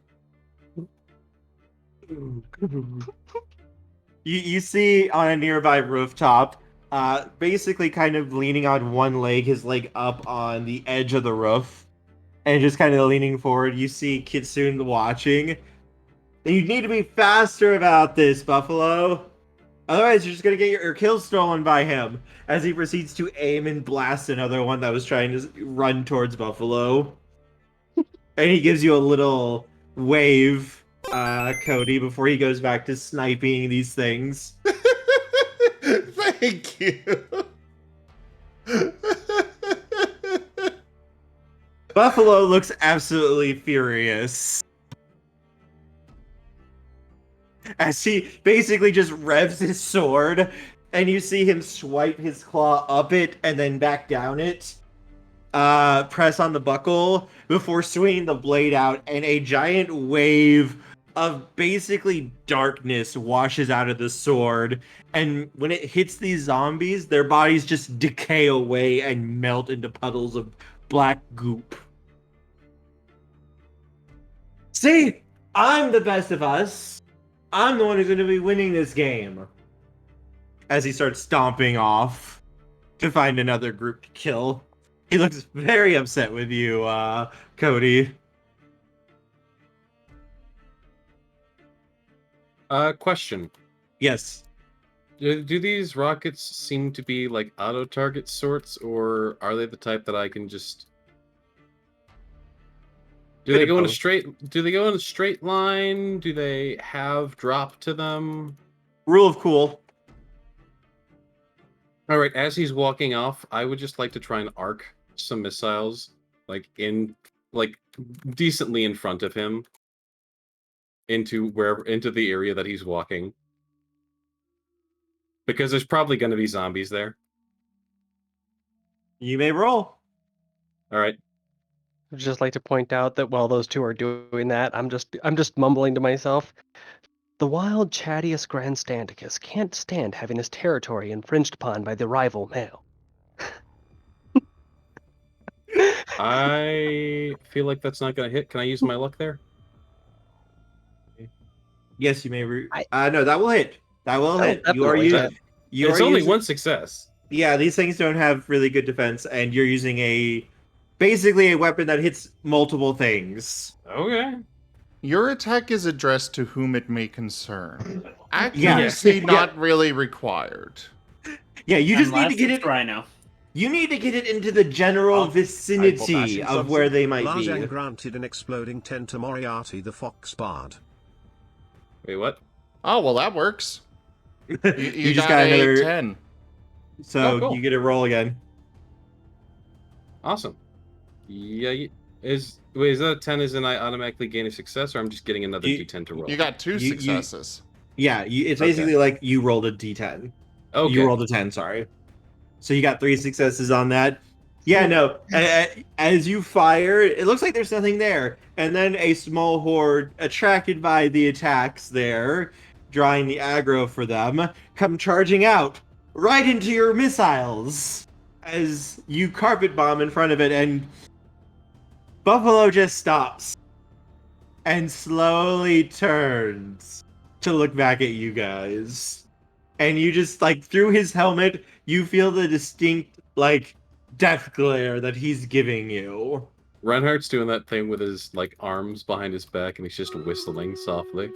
You see on a nearby rooftop, basically kind of leaning on one leg, his leg up on the edge of the roof, and just kind of leaning forward, you see Kitsune watching. You need to be faster about this, Buffalo. Otherwise, you're just going to get your kill stolen by him, as he proceeds to aim and blast another one that was trying to run towards Buffalo. And he gives you a little wave, Cody, before he goes back to sniping these things. Thank you. Buffalo looks absolutely furious. As he basically just revs his sword, and you see him swipe his claw up it and then back down it. Press on the buckle before swinging the blade out, and a giant wave of basically darkness washes out of the sword. And when it hits these zombies, their bodies just decay away and melt into puddles of black goop. See, I'm the best of us. I'm the one who's going to be winning this game. As he starts stomping off to find another group to kill. He looks very upset with you, Cody. Question. Yes. Do these rockets seem to be like auto-target sorts, or are they the type that I can just... Do Bit they of go in a both. straight line? Do they have drop to them? Rule of cool. All right, as he's walking off, I would just like to try and arc some missiles, like decently in front of him, into the area that he's walking, because there's probably going to be zombies there. You may roll. All right, I'd just like to point out that while those two are doing that, I'm just mumbling to myself. The wild Chadius Grandstandicus can't stand having his territory infringed upon by the rival male. I feel like that's not going to hit. Can I use my luck there? Yes, you may. I- No, that will hit. That will That'll hit. You are definitely using. hit. You It's are only using, one success. Yeah, these things don't have really good defense, and you're using basically a weapon that hits multiple things. Okay. Your attack is addressed to whom it may concern. Yeah. Accuracy Yeah. not really required. Yeah, you just need to Unless get it's it. Rhino. You need to get it into the general Eyeball vicinity bashing of where they might Blazang be. granted an exploding 10 to Moriarty the Fox Bard. Wait, what? Oh, well, that works. You just got got a another. 10. So Oh, cool. you get a roll again. Awesome. Yeah. Is that a 10? Is I automatically gain a success, or I'm just getting another You- D10 to roll? You got two You- successes. Yeah, it's Okay. basically like you rolled a d10. Okay. You rolled a 10, sorry. So you got 3 successes on that. Yeah, no. As you fire, it looks like there's nothing there. And then a small horde, attracted by the attacks there, drawing the aggro for them, come charging out right into your missiles as you carpet bomb in front of it, and Buffalo just stops and slowly turns to look back at you guys. And you just, like, through his helmet, you feel the distinct, like, death glare that he's giving you. Reinhardt's doing that thing with his arms behind his back, and he's just whistling softly.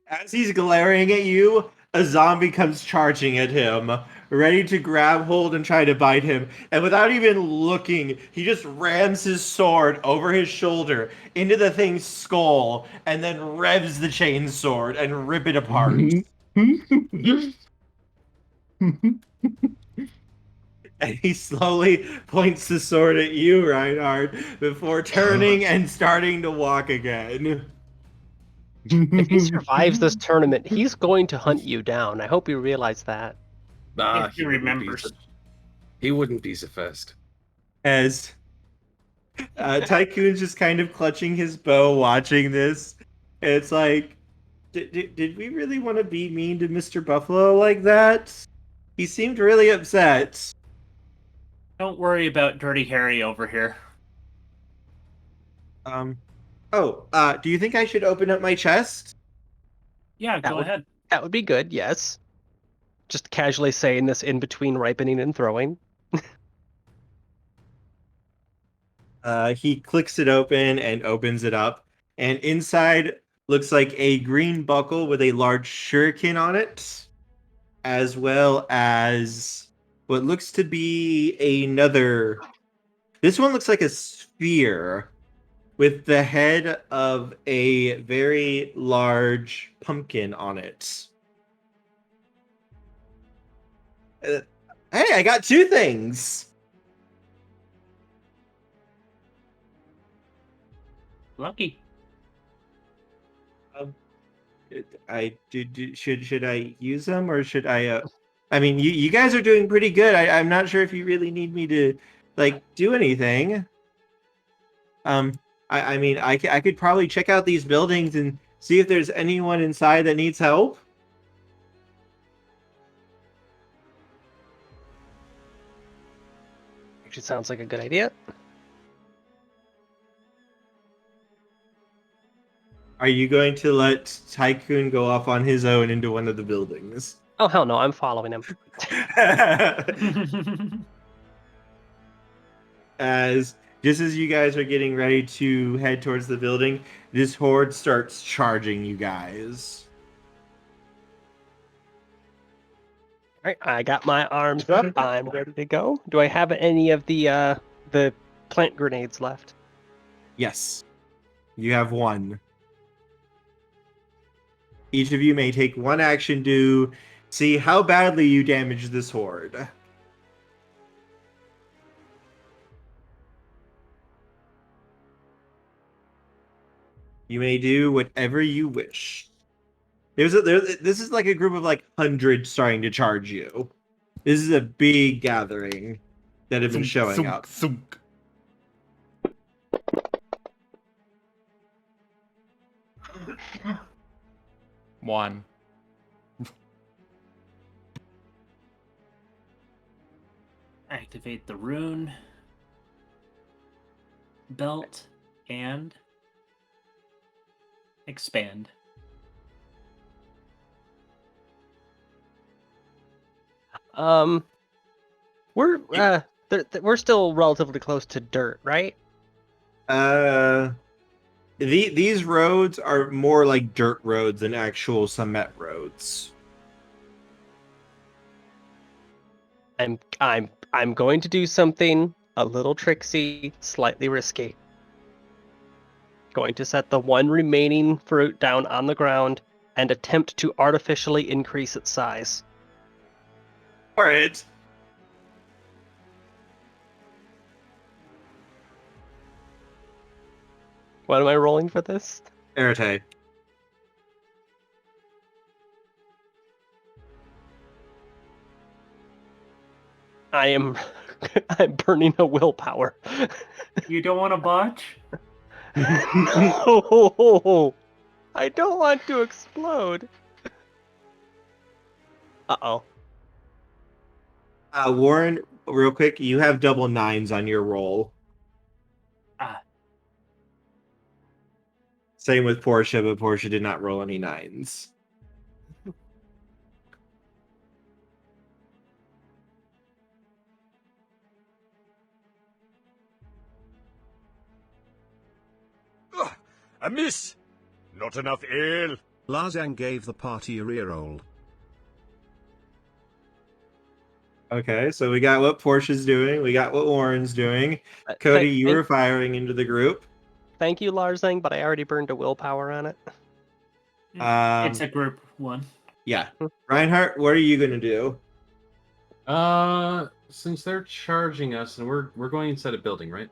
As he's glaring at you, a zombie comes charging at him, ready to grab hold and try to bite him. And without even looking, he just rams his sword over his shoulder into the thing's skull, and then revs the chainsword and rip it apart. And he slowly points the sword at you, Reinhardt, before turning and starting to walk again. If he survives this tournament, he's going to hunt you down. I hope you realize that. Ah, If he wouldn't be remembers. so- He wouldn't be so fast. As Tycoon's just kind of clutching his bow, watching this. It's like, did we really want to be mean to Mr. Buffalo like that? He seemed really upset. Don't worry about Dirty Harry over here. Do you think I should open up my chest? Yeah, That go would- ahead. That would be good, yes. Just casually saying this in between ripening and throwing. He clicks it open and opens it up, and inside looks like a green buckle with a large shuriken on it, as well as what looks to be another. This one looks like a sphere with the head of a very large pumpkin on it. Hey, I got 2 things. Lucky. Should I use them, or should I? I mean, you guys are doing pretty good. I'm not sure if you really need me to do anything. I mean, I could probably check out these buildings and see if there's anyone inside that needs help. Actually sounds like a good idea. Are you going to let Tycoon go off on his own into one of the buildings? Oh, hell no, I'm following him. Just as you guys are getting ready to head towards the building, this horde starts charging you guys. All right, I got my arms up. I'm ready to go. Do I have any of the plant grenades left? Yes. You have 1. Each of you may take 1 action to see how badly you damage this horde. You may do whatever you wish. This is like a group of 100 starting to charge you. This is a big gathering that have been showing up. Thunk. One. Activate the rune. Belt and expand. We're we're still relatively close to dirt, right? These roads are more like dirt roads than actual cement roads. I'm going to do something a little tricksy, slightly risky. Going to set the one remaining fruit down on the ground and attempt to artificially increase its size. Alright. What am I rolling for this? Arete. I'm burning a willpower. You don't want to botch? No, I don't want to explode. Uh-oh. Warren, real quick, you have double 9s on your roll. Ah. Same with Portia, but Portia did not roll any 9s. Ugh, a miss! Not enough ale. Lazang gave the party a reroll. Okay, so we got what Portia's doing, we got what Warren's doing. Cody, you were firing into the group. Thank you, Larzang, but I already burned a willpower on it. It's a group one. Yeah. Reinhardt, what are you going to do? Since they're charging us and we're going inside a building, right?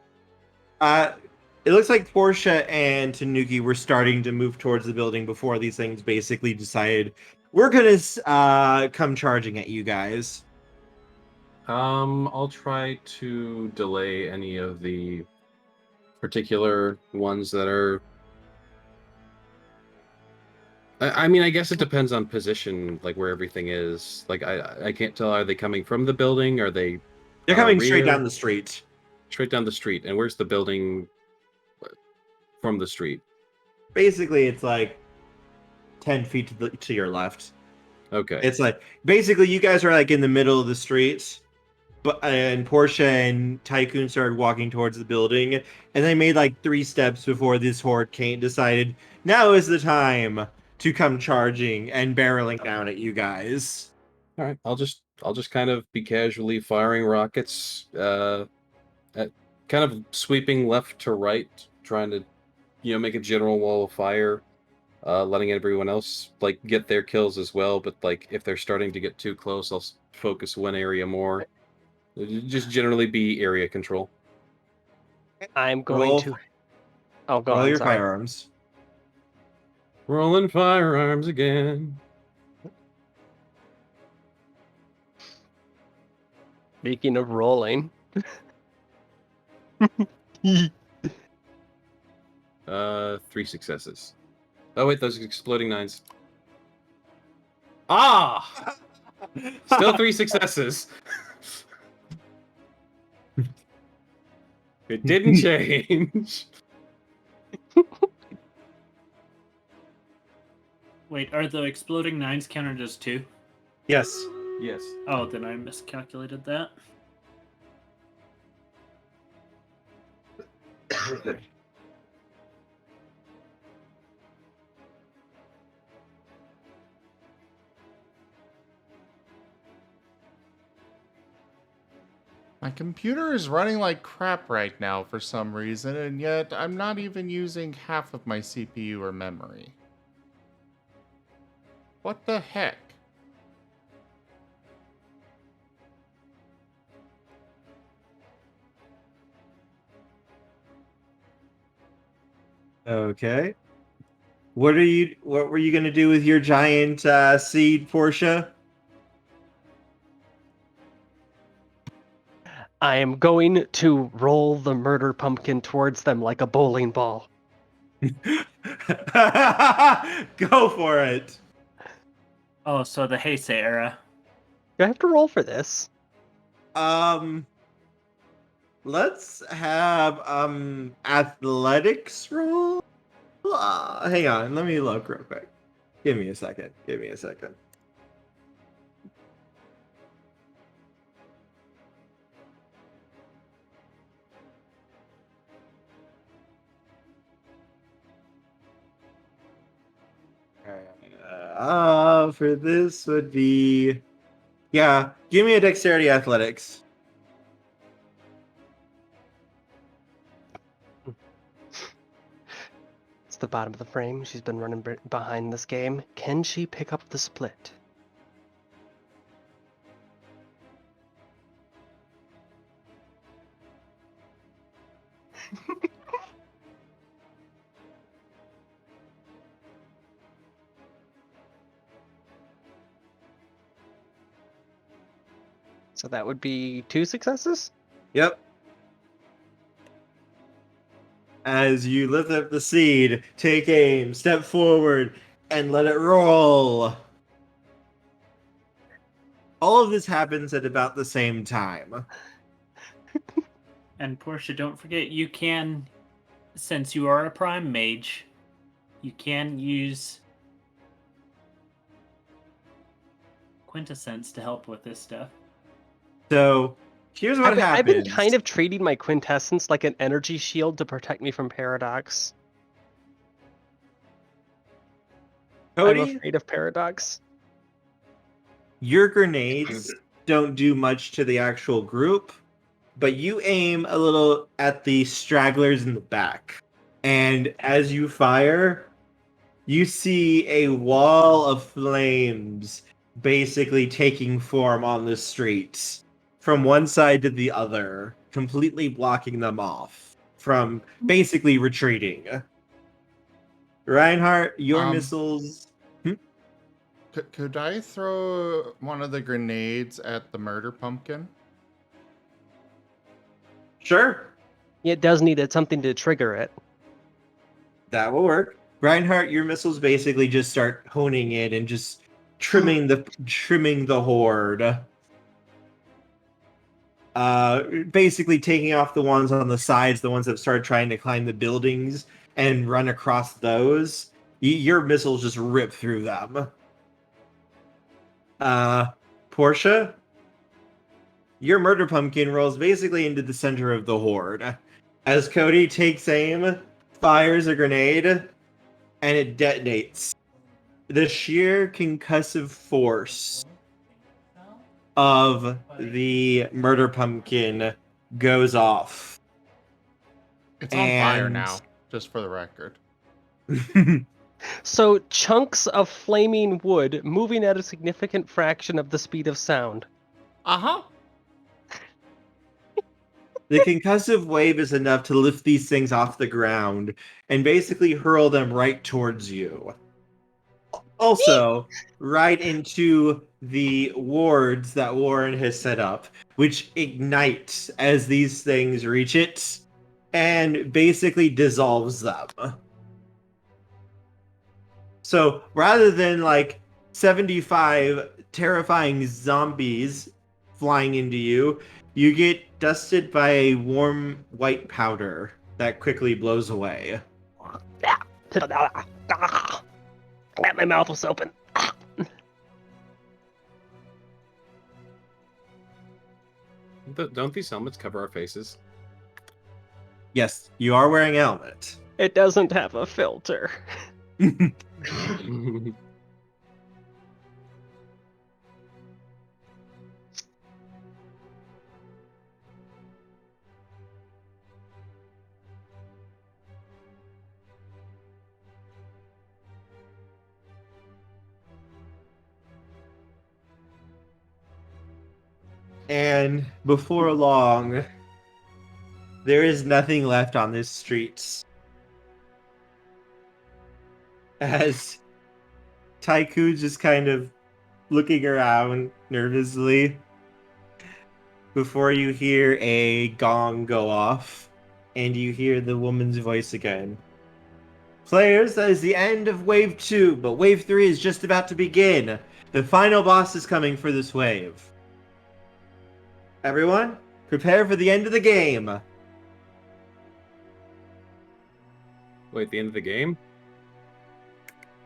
It looks like Portia and Tanuki were starting to move towards the building before these things basically decided we're going to come charging at you guys. I'll try to delay any of the particular ones that are. I mean, I guess it depends on position, like where everything is. Like, I can't tell. Are they coming from the building? Are they? They're coming straight rear? down the street. Straight down the street. And where's the building from the street? Basically, it's like 10 feet to your left. Okay. It's like basically you guys are like in the middle of the street, and Portia and Tycoon started walking towards the building, and they made like 3 steps before this horde decided now is the time to come charging and barreling down at you guys. All right. I'll just kind of be casually firing rockets, at kind of sweeping left to right, trying to, make a general wall of fire. Letting everyone else like get their kills as well, but like if they're starting to get too close, I'll focus one area more. Just generally be area control. I'm going to. Oh, go Roll on. your Sorry. firearms. Rolling firearms again. Speaking of rolling. 3 successes. Oh wait, those are exploding 9s. Ah! Still 3 successes. It didn't change. Wait, are the exploding 9s counted as 2? Yes. Yes. Oh, then I miscalculated that. My computer is running like crap right now for some reason, and yet I'm not even using half of my CPU or memory. What the heck? Okay. What were you gonna do with your giant seed, Portia? I am going to roll the murder pumpkin towards them like a bowling ball. Go for it. Oh, so the Heisei era. Do I have to roll for this? Let's have athletics roll. Hang on, let me look real quick. Give me a second. for this would be... Yeah, give me a dexterity athletics. It's the bottom of the frame. She's been running behind this game. Can she pick up the split? So that would be 2 successes? Yep. As you lift up the seed, take aim, step forward, and let it roll. All of this happens at about the same time. And Portia, don't forget, you can, since you are a prime mage, you can use quintessence to help with this stuff. So, here's what happens. I've been kind of treating my quintessence like an energy shield to protect me from paradox. Cody, I'm afraid of paradox. your grenades don't do much to the actual group, but you aim a little at the stragglers in the back. And as you fire, you see a wall of flames basically taking form on the streets from one side to the other, completely blocking them off from basically retreating. Reinhardt, your missiles... Could I throw one of the grenades at the murder pumpkin? Sure. It does need something to trigger it. That will work. Reinhardt, your missiles basically just start honing in and just trimming the horde. Basically taking off the ones on the sides, the ones that started trying to climb the buildings and run across those. Your missiles just rip through them. Portia, your murder pumpkin rolls basically into the center of the horde. As Cody takes aim, fires a grenade, and it detonates. The sheer concussive force of the murder pumpkin goes off. It's on fire now, just for the record. So chunks of flaming wood moving at a significant fraction of the speed of sound. Uh-huh. The concussive wave is enough to lift these things off the ground and basically hurl them right towards you. Also, right into the wards that Warren has set up, which ignite as these things reach it and basically dissolves them. So rather than like 75 terrifying zombies flying into you, you get dusted by a warm white powder that quickly blows away. My mouth was open. Don't these helmets cover our faces? Yes, you are wearing a helmet. It doesn't have a filter. And before long, there is nothing left on this streets. As Taiku's just kind of looking around nervously before you hear a gong go off and you hear the woman's voice again. Players, that is the end of Wave 2, but Wave 3 is just about to begin. The final boss is coming for this wave. Everyone, prepare for the end of the game. Wait, the end of the game?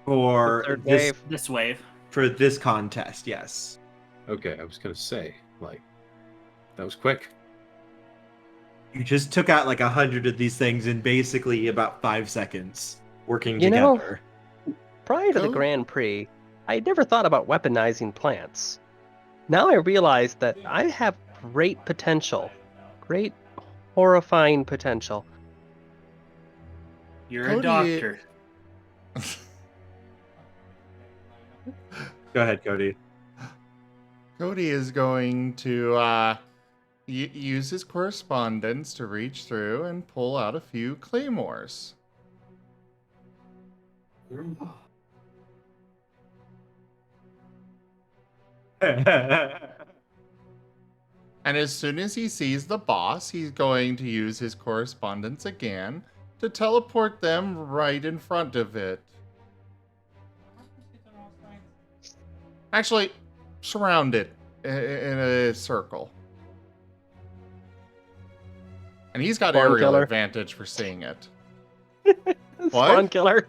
For Third this, wave. This wave. for this contest, yes. Okay, I was gonna say, like, that was quick. You just took out like 100 of these things in basically about 5 seconds working You know, together. Prior to the Cool. Grand Prix, I never thought about weaponizing plants. Now I realize that I have great potential. Great, horrifying potential. You're Cody- a doctor. Go ahead, Cody. Cody is going to use his correspondence to reach through and pull out a few claymores. And as soon as he sees the boss, he's going to use his correspondence again to teleport them right in front of it. Actually, surround it in a circle. And he's got Spawn aerial killer. advantage for seeing it. Spawn killer.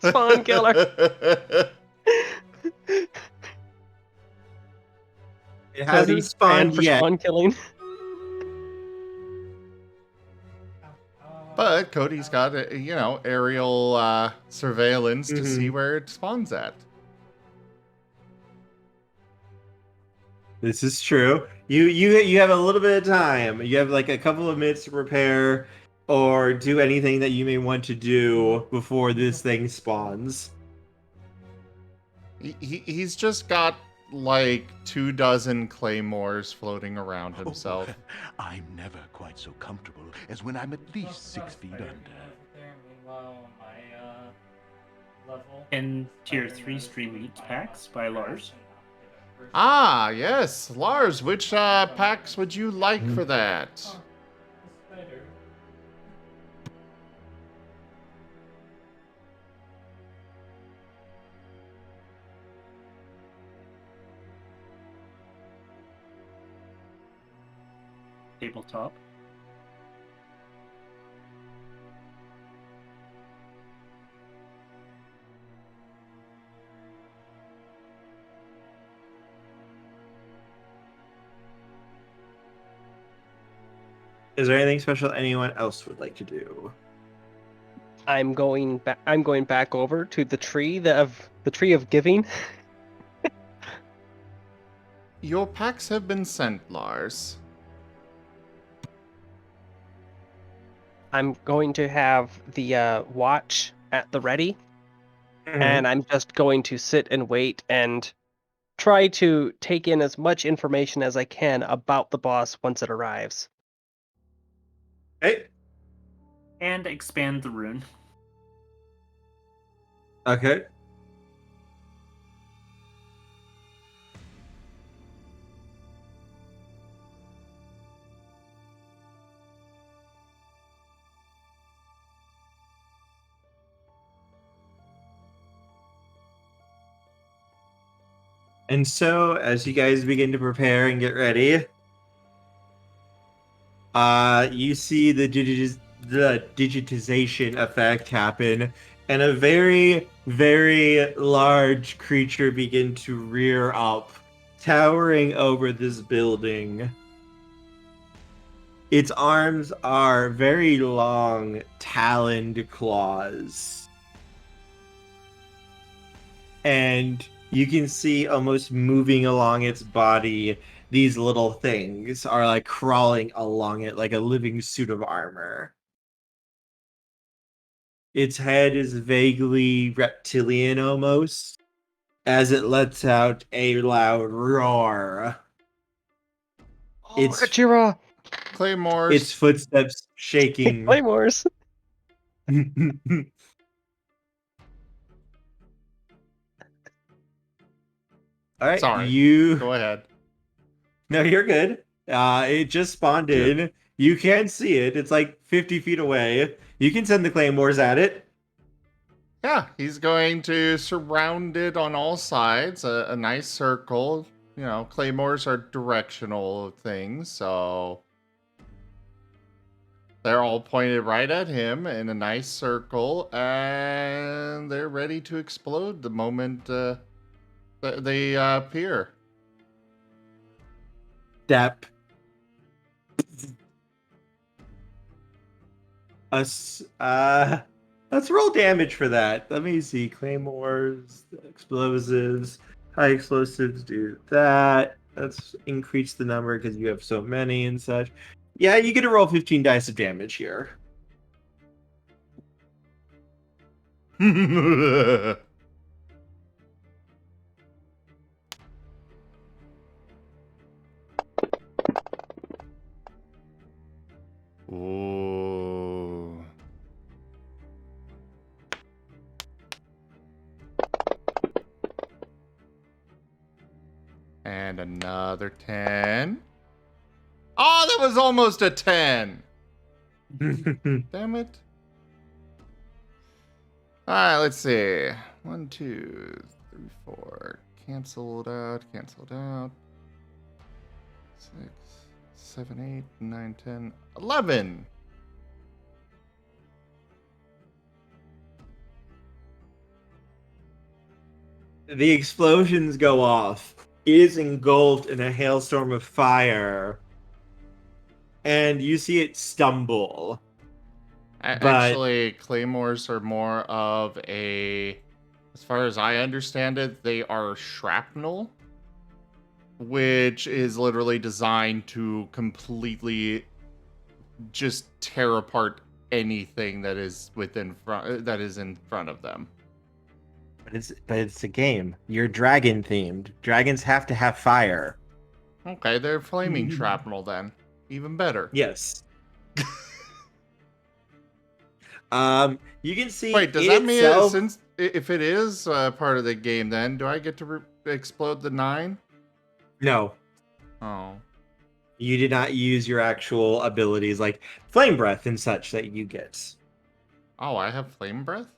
Spawn killer. It hasn't Cody, spawned banned for yet. spawn killing. But Cody's got, aerial surveillance to see where it spawns at. This is true. You have a little bit of time. You have like a couple of minutes to prepare or do anything that you may want to do before this thing spawns. He's just got like 24 claymores floating around himself. I'm never quite so comfortable as when I'm at least 6 feet under. And tier 3 stream eats packs by Lars. Ah, yes. Lars, which packs would you like for that? Tabletop. Is there anything special anyone else would like to do? I'm going back. I'm going back over to the tree the tree of giving. Your packs have been sent, Lars. I'm going to have the watch at the ready, and I'm just going to sit and wait and try to take in as much information as I can about the boss once it arrives. Hey. And expand the rune. Okay. And so, as you guys begin to prepare and get ready, you see the digitization effect happen, and a very, very large creature begin to rear up, towering over this building. Its arms are very long, taloned claws. And you can see almost moving along its body, these little things are like crawling along it like a living suit of armor. Its head is vaguely reptilian almost, as it lets out a loud roar. Its Akira! Claymores. its footsteps shaking. Claymores! All right, Sorry. you Go ahead. No, you're good. It just spawned in. You can see it. It's like 50 feet away. You can send the claymores at it. Yeah, he's going to surround it on all sides, a nice circle. You know, claymores are directional things, so they're all pointed right at him in a nice circle, and they're ready to explode the moment they appear. Step. A Let's roll damage for that. Let me see. Claymores, explosives, high explosives do that. Let's increase the number because you have so many and such. Yeah, you get to roll 15 dice of damage here. Ooh. And another 10. Oh, that was almost a 10. Damn it. Alright, let's see. 1, 2, 3, 4. Canceled out, canceled out. 6, 7, 8, 9, 10, 11. The explosions go off. It is engulfed in a hailstorm of fire. And you see it stumble. But- Actually, claymores are more of a, as far as I understand it, they are shrapnel, which is literally designed to completely just tear apart anything that is that is in front of them. But it's a game. You're dragon themed. Dragons have to have fire. Okay, they're flaming shrapnel then. Even better. Yes. You can see. Wait, does it that mean itself- since if it is part of the game, then do I get to explode the 9? No, Oh, you did not use your actual abilities like flame breath and such that you get. oh, I have flame breath.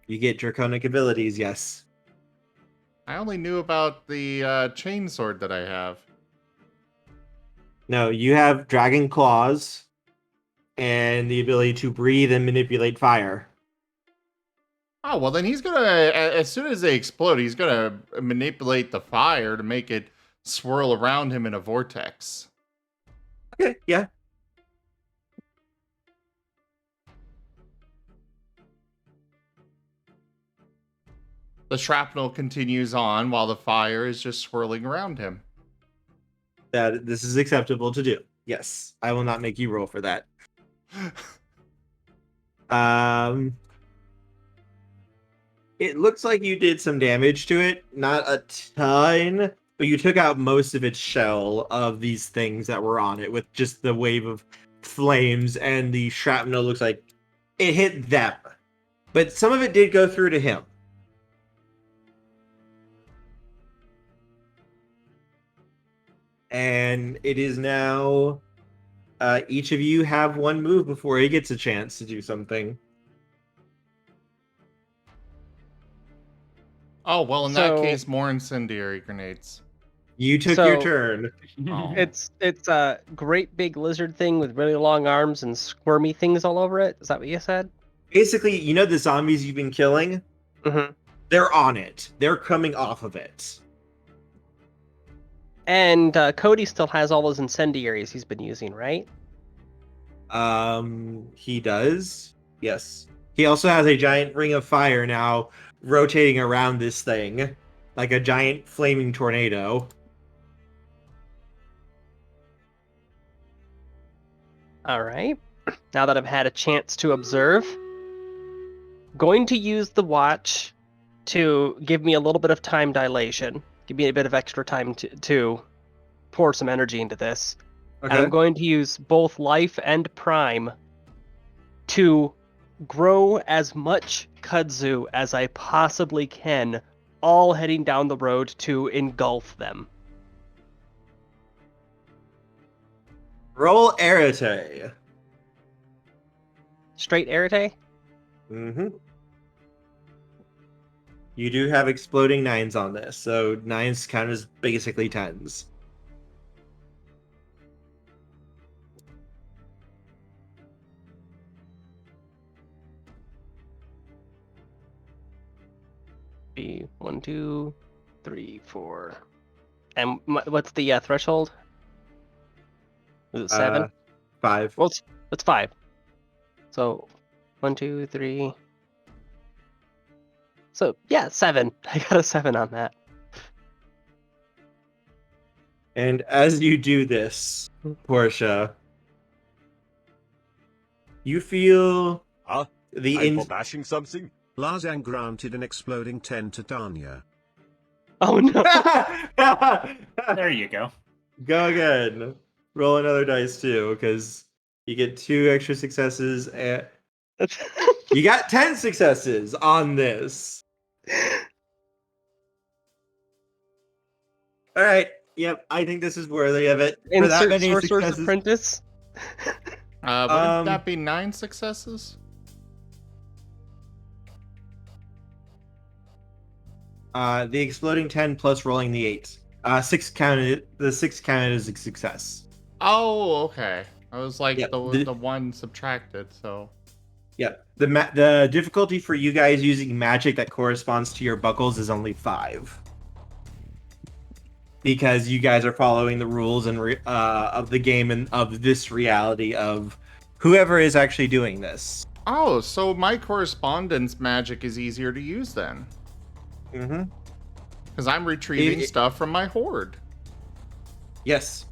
You get draconic abilities, yes. I only knew about the chain sword that I have. No, you have dragon claws and the ability to breathe and manipulate fire. Oh, well, then he's gonna, as soon as they explode, he's gonna manipulate the fire to make it swirl around him in a vortex. Okay, yeah. The shrapnel continues on while the fire is just swirling around him. That this is acceptable to do. Yes, I will not make you roll for that. It looks like you did some damage to it, not a ton, but you took out most of its shell of these things that were on it with just the wave of flames, and the shrapnel looks like it hit them. But some of it did go through to him. And it is now each of you have one move before he gets a chance to do something. Oh, well, in that case, more incendiary grenades. You took your turn. Oh. It's a great big lizard thing with really long arms and squirmy things all over it. Is that what you said? Basically, you know the zombies you've been killing? Mm-hmm. They're on it. They're coming off of it. And Cody still has all those incendiaries he's been using, right? He does. Yes. He also has a giant ring of fire now rotating around this thing, like a giant flaming tornado. All right. Now that I've had a chance to observe, going to use the watch to give me a little bit of time dilation. Give me a bit of extra time to pour some energy into this. Okay. And I'm going to use both life and prime to grow as much kudzu as I possibly can, all heading down the road to engulf them. Roll Arete. Straight arete? Mm-hmm. You do have exploding 9s on this, so 9s count as basically 10s. Be 1, 2, 3, 4. And what's the threshold? Is it 7? 5. Well, it's 5. So 1, 2, 3. So yeah, 7. I got a 7 on that. And as you do this, Portia, you feel Huh? the I'm for bashing something? Lazang granted an exploding 10 to Tanya. Oh no! There you go. Go again. Roll another dice too, because you get 2 extra successes. And you got 10 successes on this. All right. Yep. I think this is worthy of it. For that Insert many Sorcerer's successes. Apprentice. Wouldn't that be 9 successes? The exploding 10 plus rolling the 8. 6 counted. The 6 counted as a success. Oh, okay. I was like Yep, the one subtracted, so. Yep. The difficulty for you guys using magic that corresponds to your buckles is only 5. Because you guys are following the rules and of the game and of this reality of whoever is actually doing this. Oh, so my correspondence magic is easier to use then. Mm-hmm. Because I'm retrieving stuff from my hoard. Yes.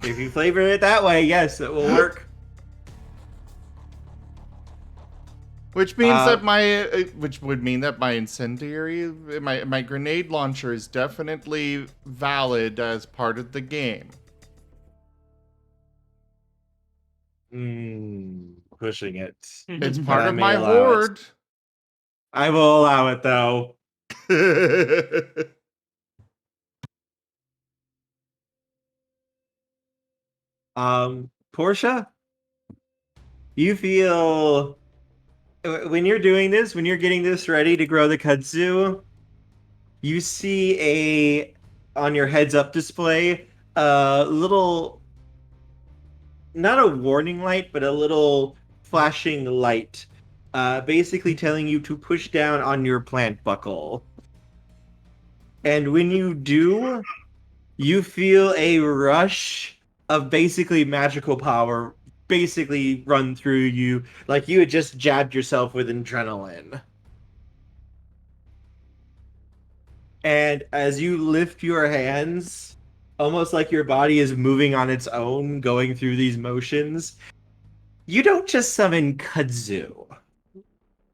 If you flavor it that way, yes, it will work. Which means that which would mean that my incendiary, my grenade launcher is definitely valid as part of the game. Pushing it. It's But part I of may my allow it. hoard. I will allow it though. Portia, you feel when you're doing this, when you're getting this ready to grow the kudzu, you see on your heads up display a little, not a warning light, but a little flashing light, basically telling you to push down on your plant buckle. And when you do, you feel a rush of basically magical power basically run through you, like you had just jabbed yourself with adrenaline. And as you lift your hands, almost like your body is moving on its own, going through these motions, you don't just summon kudzu.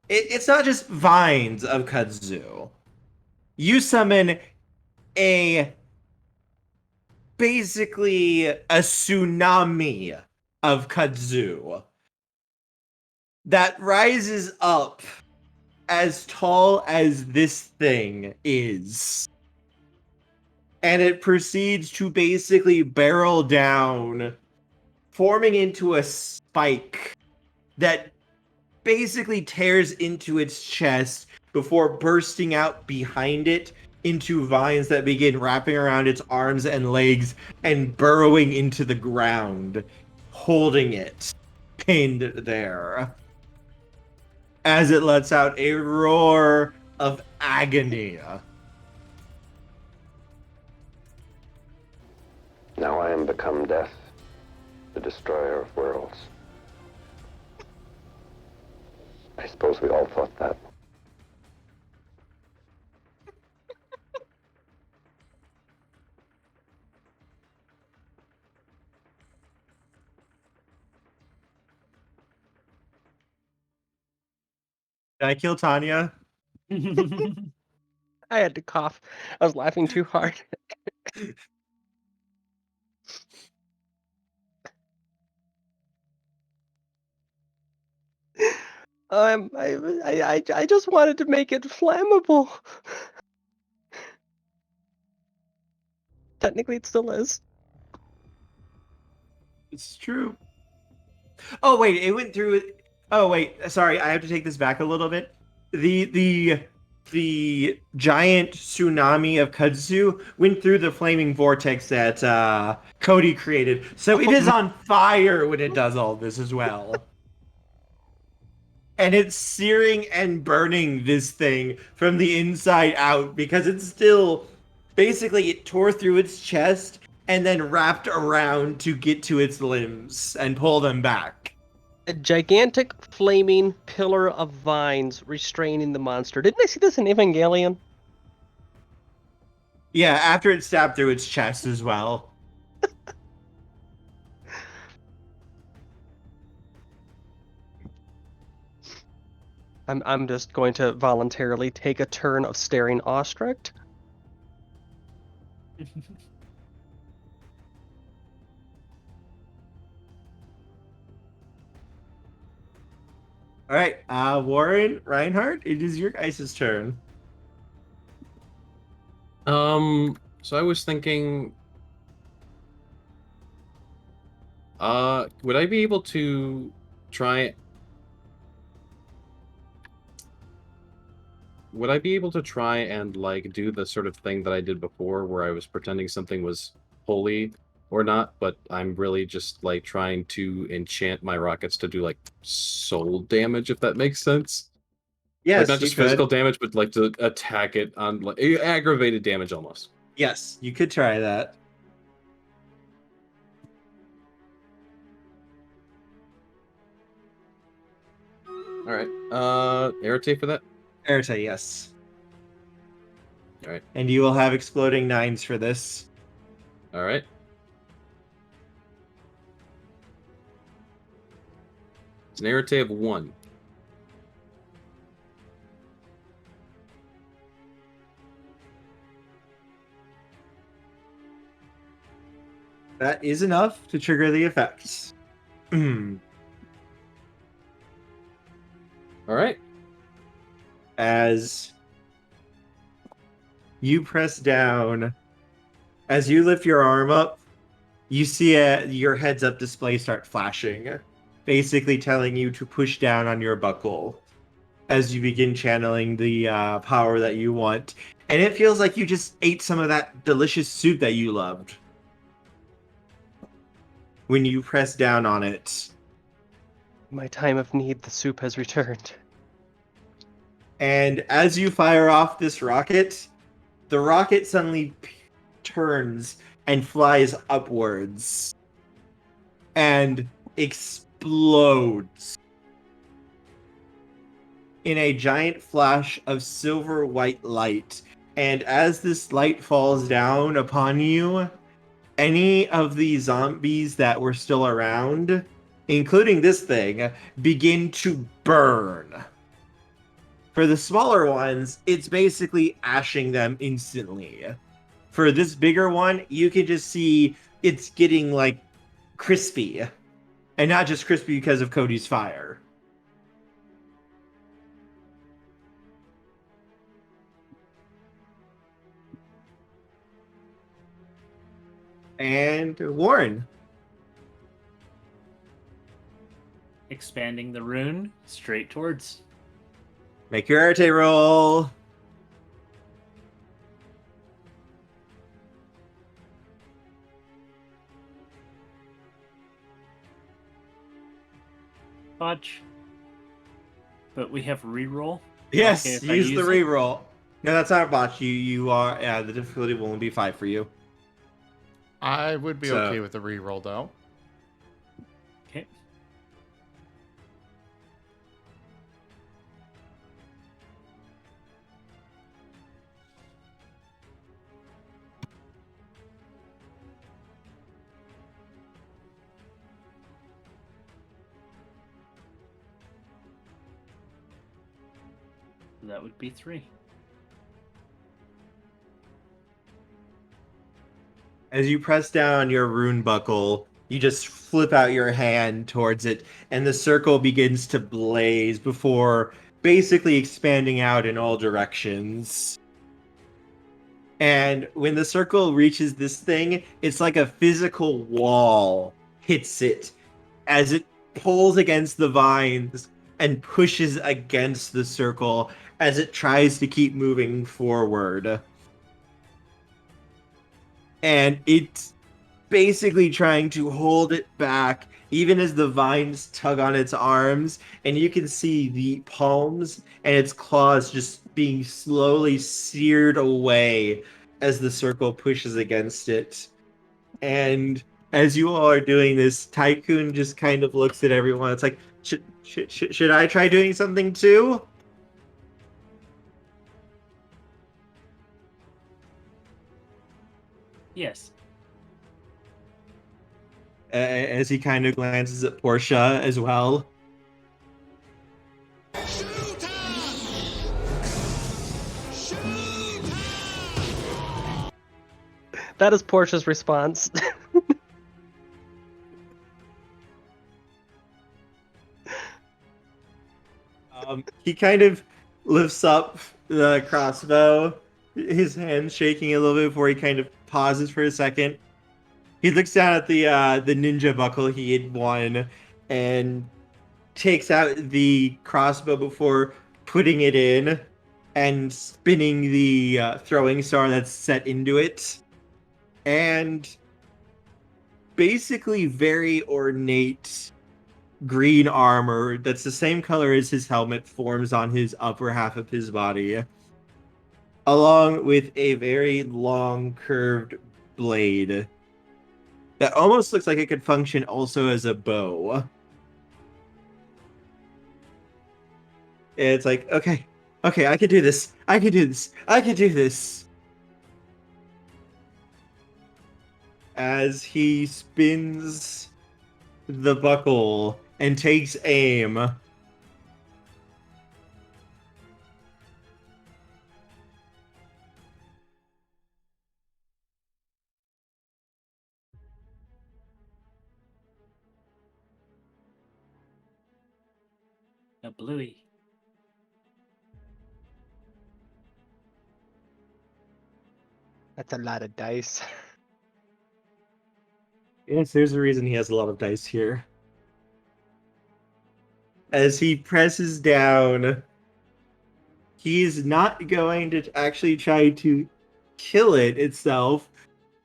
It's not just vines of kudzu. You summon basically a tsunami of kudzu that rises up as tall as this thing is. And it proceeds to basically barrel down, forming into a spike that basically tears into its chest before bursting out behind it into vines that begin wrapping around its arms and legs and burrowing into the ground, holding it pinned there as it lets out a roar of agony. Now I am become death, the destroyer of worlds. I suppose we all thought that. Did I kill Tanya? I had to cough. I was laughing too hard. I just wanted to make it flammable. Technically, it still is. It's true. Oh wait, it went through. Oh wait, sorry, I have to take this back a little bit. The giant tsunami of kudzu went through the flaming vortex that Cody created, so it is on fire when it does all this as well. And it's searing and burning this thing from the inside out because it's still basically it tore through its chest and then wrapped around to get to its limbs and pull them back. A gigantic flaming pillar of vines restraining the monster. Didn't I see this in Evangelion? Yeah, after it stabbed through its chest as well. I'm just going to voluntarily take a turn of staring awestruck. All right, Warren, Reinhardt, it is your guys' turn. So I was thinking, would I be able to try? Would I be able to try and like do the sort of thing that I did before, where I was pretending something was holy or not, but I'm really just like trying to enchant my rockets to do like soul damage, if that makes sense? Yes, Like not you just physical could. damage, but like to attack it on like aggravated damage almost. Yes, you could try that. All right. Arate for that. Erta, yes. All right. And you will have exploding 9s for this. All right. It's an Arate of 1. That is enough to trigger the effects. All right. As you press down, as you lift your arm up, you see your heads up display start flashing, basically telling you to push down on your buckle as you begin channeling the power that you want. And it feels like you just ate some of that delicious soup that you loved. When you press down on it. My time of need, the soup has returned. And as you fire off this rocket, the rocket suddenly turns and flies upwards and explodes in a giant flash of silver white light. And as this light falls down upon you, any of the zombies that were still around, including this thing, begin to burn. For the smaller ones, it's basically ashing them instantly. For this bigger one, you can just see it's getting like crispy. And not just crispy because of Cody's fire. And Warren. Expanding the rune straight towards. Make your Arte roll. Fudge. But we have reroll. Yes, Okay, if I use the use it? reroll. No, that's not a botch. You are. Yeah, the difficulty will only be 5 for you. I would be So- okay with the reroll though. Okay. That would be 3. As you press down your rune buckle, you just flip out your hand towards it, and the circle begins to blaze before basically expanding out in all directions. And when the circle reaches this thing, it's like a physical wall hits it as it pulls against the vines and pushes against the circle as it tries to keep moving forward. And it's basically trying to hold it back, even as the vines tug on its arms, and you can see the palms and its claws just being slowly seared away as the circle pushes against it. And as you all are doing this, Tycoon just kind of looks at everyone. It's like, Should I try doing something too? Yes. As he kind of glances at Portia as well. That is Portia's response. He kind of lifts up the crossbow, his hands shaking a little bit before he kind of pauses for a second. He looks down at the ninja buckle he had won and takes out the crossbow before putting it in and spinning the throwing star that's set into it. And basically very ornate green armor that's the same color as his helmet forms on his upper half of his body, along with a very long curved blade that almost looks like it could function also as a bow. It's like, okay, I can do this. I can do this. As he spins the buckle and takes aim. A bluey. That's a lot of dice. Yes, there's a reason he has a lot of dice here. As he presses down, he's not going to actually try to kill it itself,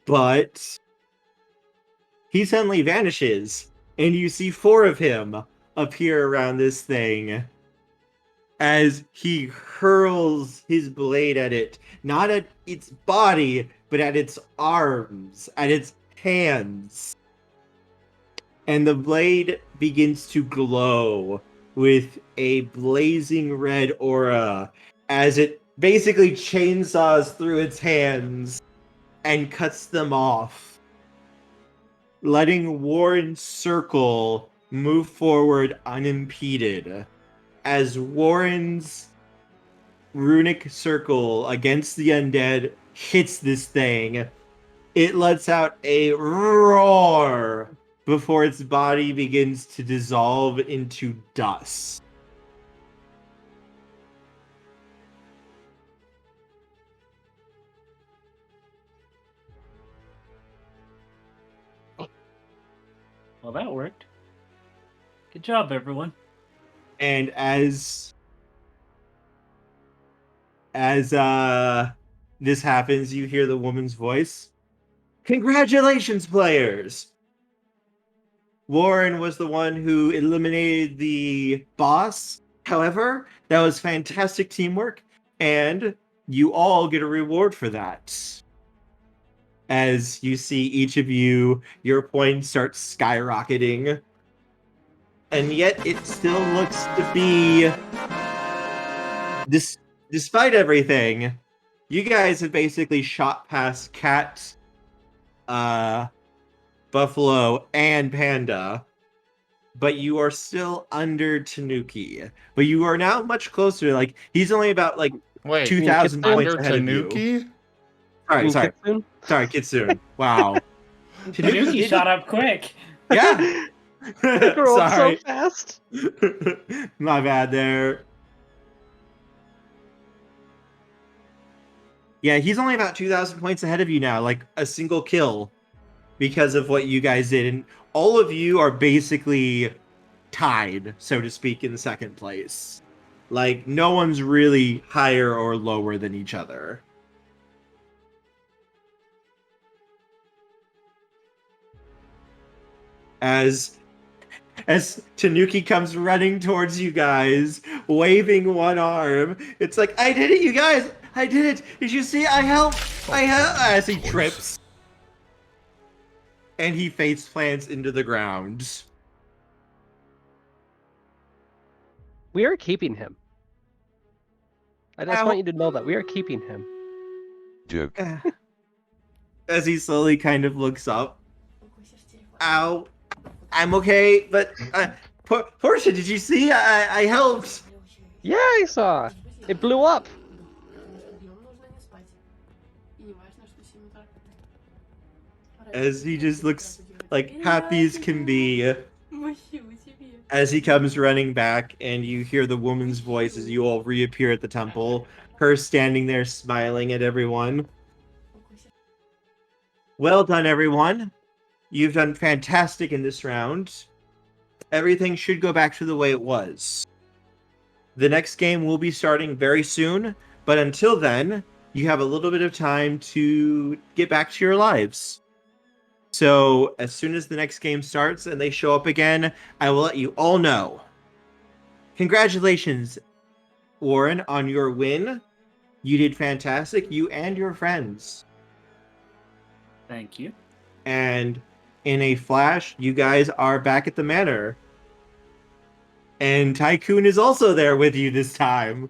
but he suddenly vanishes, and you see 4 of him appear around this thing as he hurls his blade at it, not at its body, but at its arms, at its hands. And the blade begins to glow with a blazing red aura as it basically chainsaws through its hands and cuts them off, letting Warren's circle move forward unimpeded. As Warren's runic circle against the undead hits this thing, it lets out a roar before its body begins to dissolve into dust. Well, that worked. Good job, everyone. And as this happens, you hear the woman's voice. Congratulations, players! Warren was the one who eliminated the boss. However, that was fantastic teamwork, and you all get a reward for that. As you see each of you, your points start skyrocketing. And yet it still looks to be, despite everything, you guys have basically shot past Cat, Buffalo, and Panda, but you are still under Tanuki. But you are now much closer. Like, he's only about like 2,000 points under ahead of you. Tanuki? Sorry, Kitsune. Wow. Tanuki shot up quick. Yeah. Rolled Sorry. so fast. My bad there. Yeah, he's only about 2,000 points ahead of you now, like a single kill because of what you guys did. And all of you are basically tied, so to speak, in second place. Like, no one's really higher or lower than each other. As Tanuki comes running towards you guys, waving one arm. It's like, I did it, you guys! I did it! Did you see? I helped! As he trips. And he face plants into the ground. We are keeping him. I just Ow. want you to know that we are keeping him. Joke. As he slowly kind of looks up. Ow. I'm okay, but Portia, did you see? I helped. Yeah, I saw. It blew up. As he just looks like happy as can be. As he comes running back, and you hear the woman's voice as you all reappear at the temple, her standing there smiling at everyone. Well done, everyone. You've done fantastic in this round. Everything should go back to the way it was. The next game will be starting very soon, but until then, you have a little bit of time to get back to your lives. So, as soon as the next game starts and they show up again, I will let you all know. Congratulations, Warren, on your win. You did fantastic, you and your friends. Thank you. And in a flash, you guys are back at the manor. And Tycoon is also there with you this time.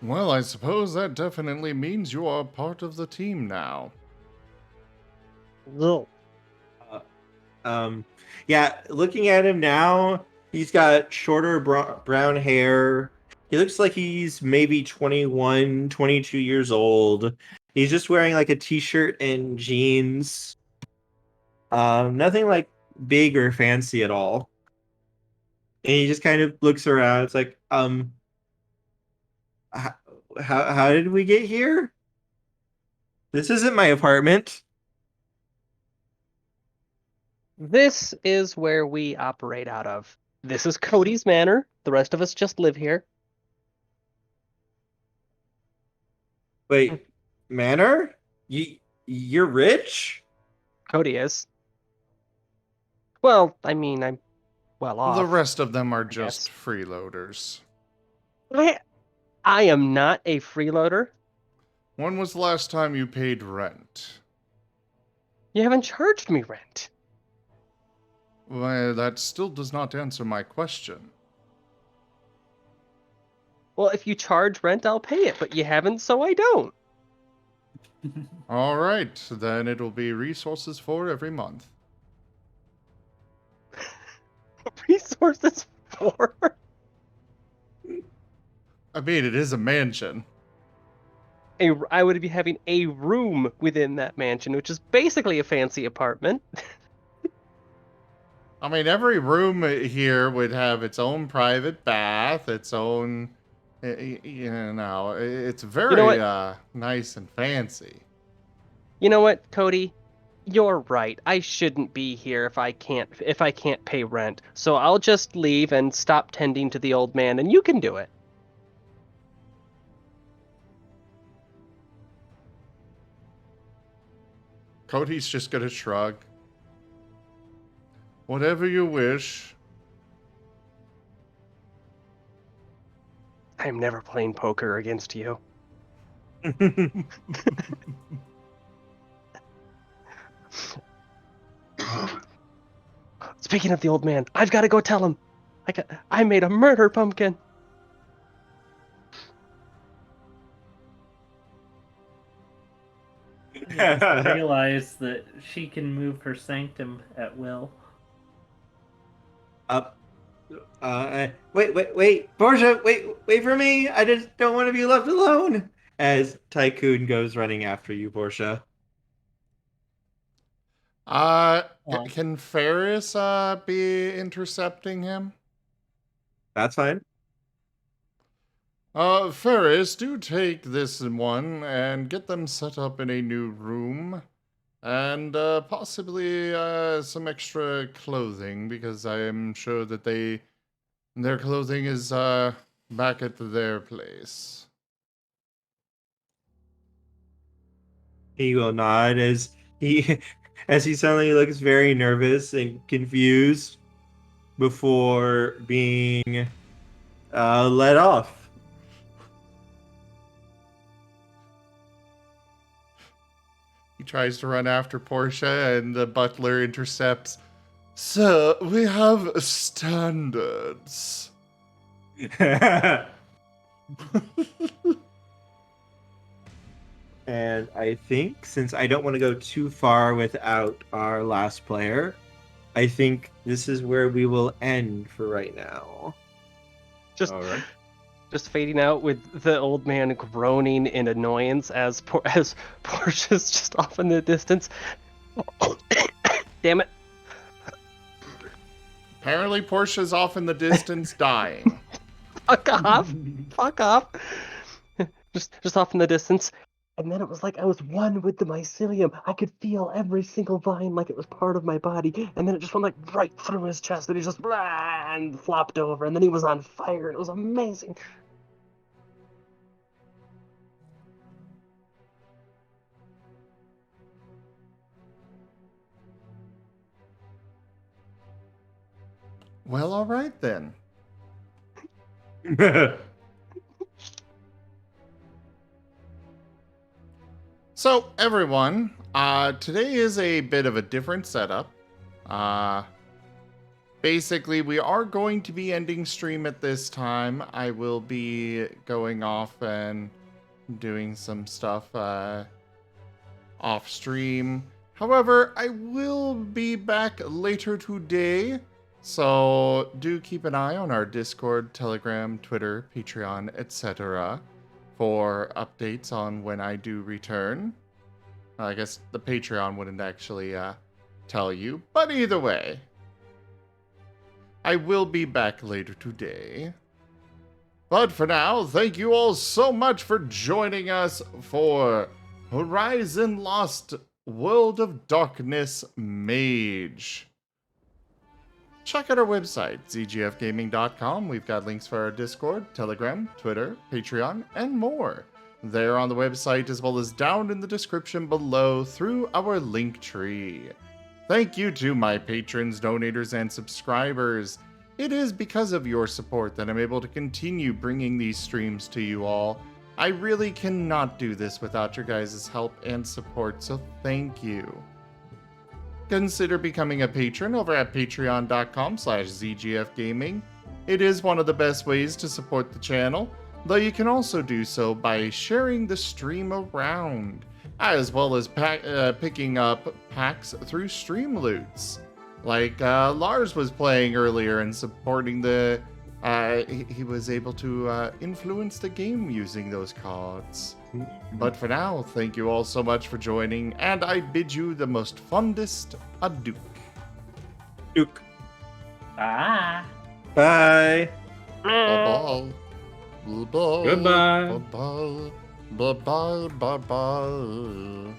Well, I suppose that definitely means you are part of the team now. Ugh. Yeah, looking at him now, he's got shorter brown hair. He looks like he's maybe 21, 22 years old. He's just wearing like a t-shirt and jeans. Nothing like big or fancy at all. And he just kind of looks around. It's like, how did we get here? This isn't my apartment. This is where we operate out of. This is Cody's manor. The rest of us just live here. Wait, manor? You're rich? Cody is. Well, I mean, I'm well off. The rest of them are guess. just freeloaders. I am not a freeloader. When was the last time you paid rent? You haven't charged me rent. Well, that still does not answer my question. Well, if you charge rent, I'll pay it, but you haven't, so I don't. All right, then it'll be resources for every month. Resources for? I mean, it is a mansion. I would be having a room within that mansion, which is basically a fancy apartment. I mean, every room here would have its own private bath, its own, it's very nice and fancy. You know what, Cody? You're right. I shouldn't be here if I can't pay rent. So I'll just leave and stop tending to the old man, and you can do it. Cody's just gonna shrug. Whatever you wish. I'm never playing poker against you. Speaking of the old man, I've got to go tell him. I made a murder pumpkin. I realize that she can move her sanctum at will. Wait, Portia, wait for me. I just don't want to be left alone. As Tycoon goes running after you, Portia. Can Ferris be intercepting him? That's fine. Ferris, do take this one and get them set up in a new room. And possibly some extra clothing, because I am sure that their clothing is back at their place. He will nod as he suddenly looks very nervous and confused before being let off. He tries to run after Portia, and the butler intercepts. Sir, we have standards. And I think, since I don't want to go too far without our last player, I think this is where we will end for right now. Just, All right. just fading out with the old man groaning in annoyance as Portia's just off in the distance. Damn it! Apparently, Portia's off in the distance dying. Fuck off! Fuck off! Just off in the distance. And then it was like I was one with the mycelium. I could feel every single vine like it was part of my body. And then it just went like right through his chest, and he just blah, and flopped over. And then he was on fire, and it was amazing. Well, all right then. So, everyone, today is a bit of a different setup. Basically, we are going to be ending stream at this time. I will be going off and doing some stuff off stream. However, I will be back later today. So do keep an eye on our Discord, Telegram, Twitter, Patreon, etc. for updates on when I do return. I guess the Patreon wouldn't actually tell you, but either way, I will be back later today. But for now, thank you all so much for joining us for Horizon Lost World of Darkness Mage. Check out our website, zgfgaming.com. We've got links for our Discord, Telegram, Twitter, Patreon, and more. There on the website, as well as down in the description below through our link tree. Thank you to my patrons, donators, and subscribers. It is because of your support that I'm able to continue bringing these streams to you all. I really cannot do this without your guys' help and support, so thank you. Consider becoming a patron over at patreon.com/zgfgaming. It is one of the best ways to support the channel, though you can also do so by sharing the stream around, as well as picking up packs through stream loots. Like Lars was playing earlier and supporting the... he was able to influence the game using those cards. But for now, thank you all so much for joining, and I bid you the most fondest adieu. Duke. Ah. Bye. Bye-bye. Bye-bye. Goodbye. Bye-bye. Bye-bye. Bye-bye.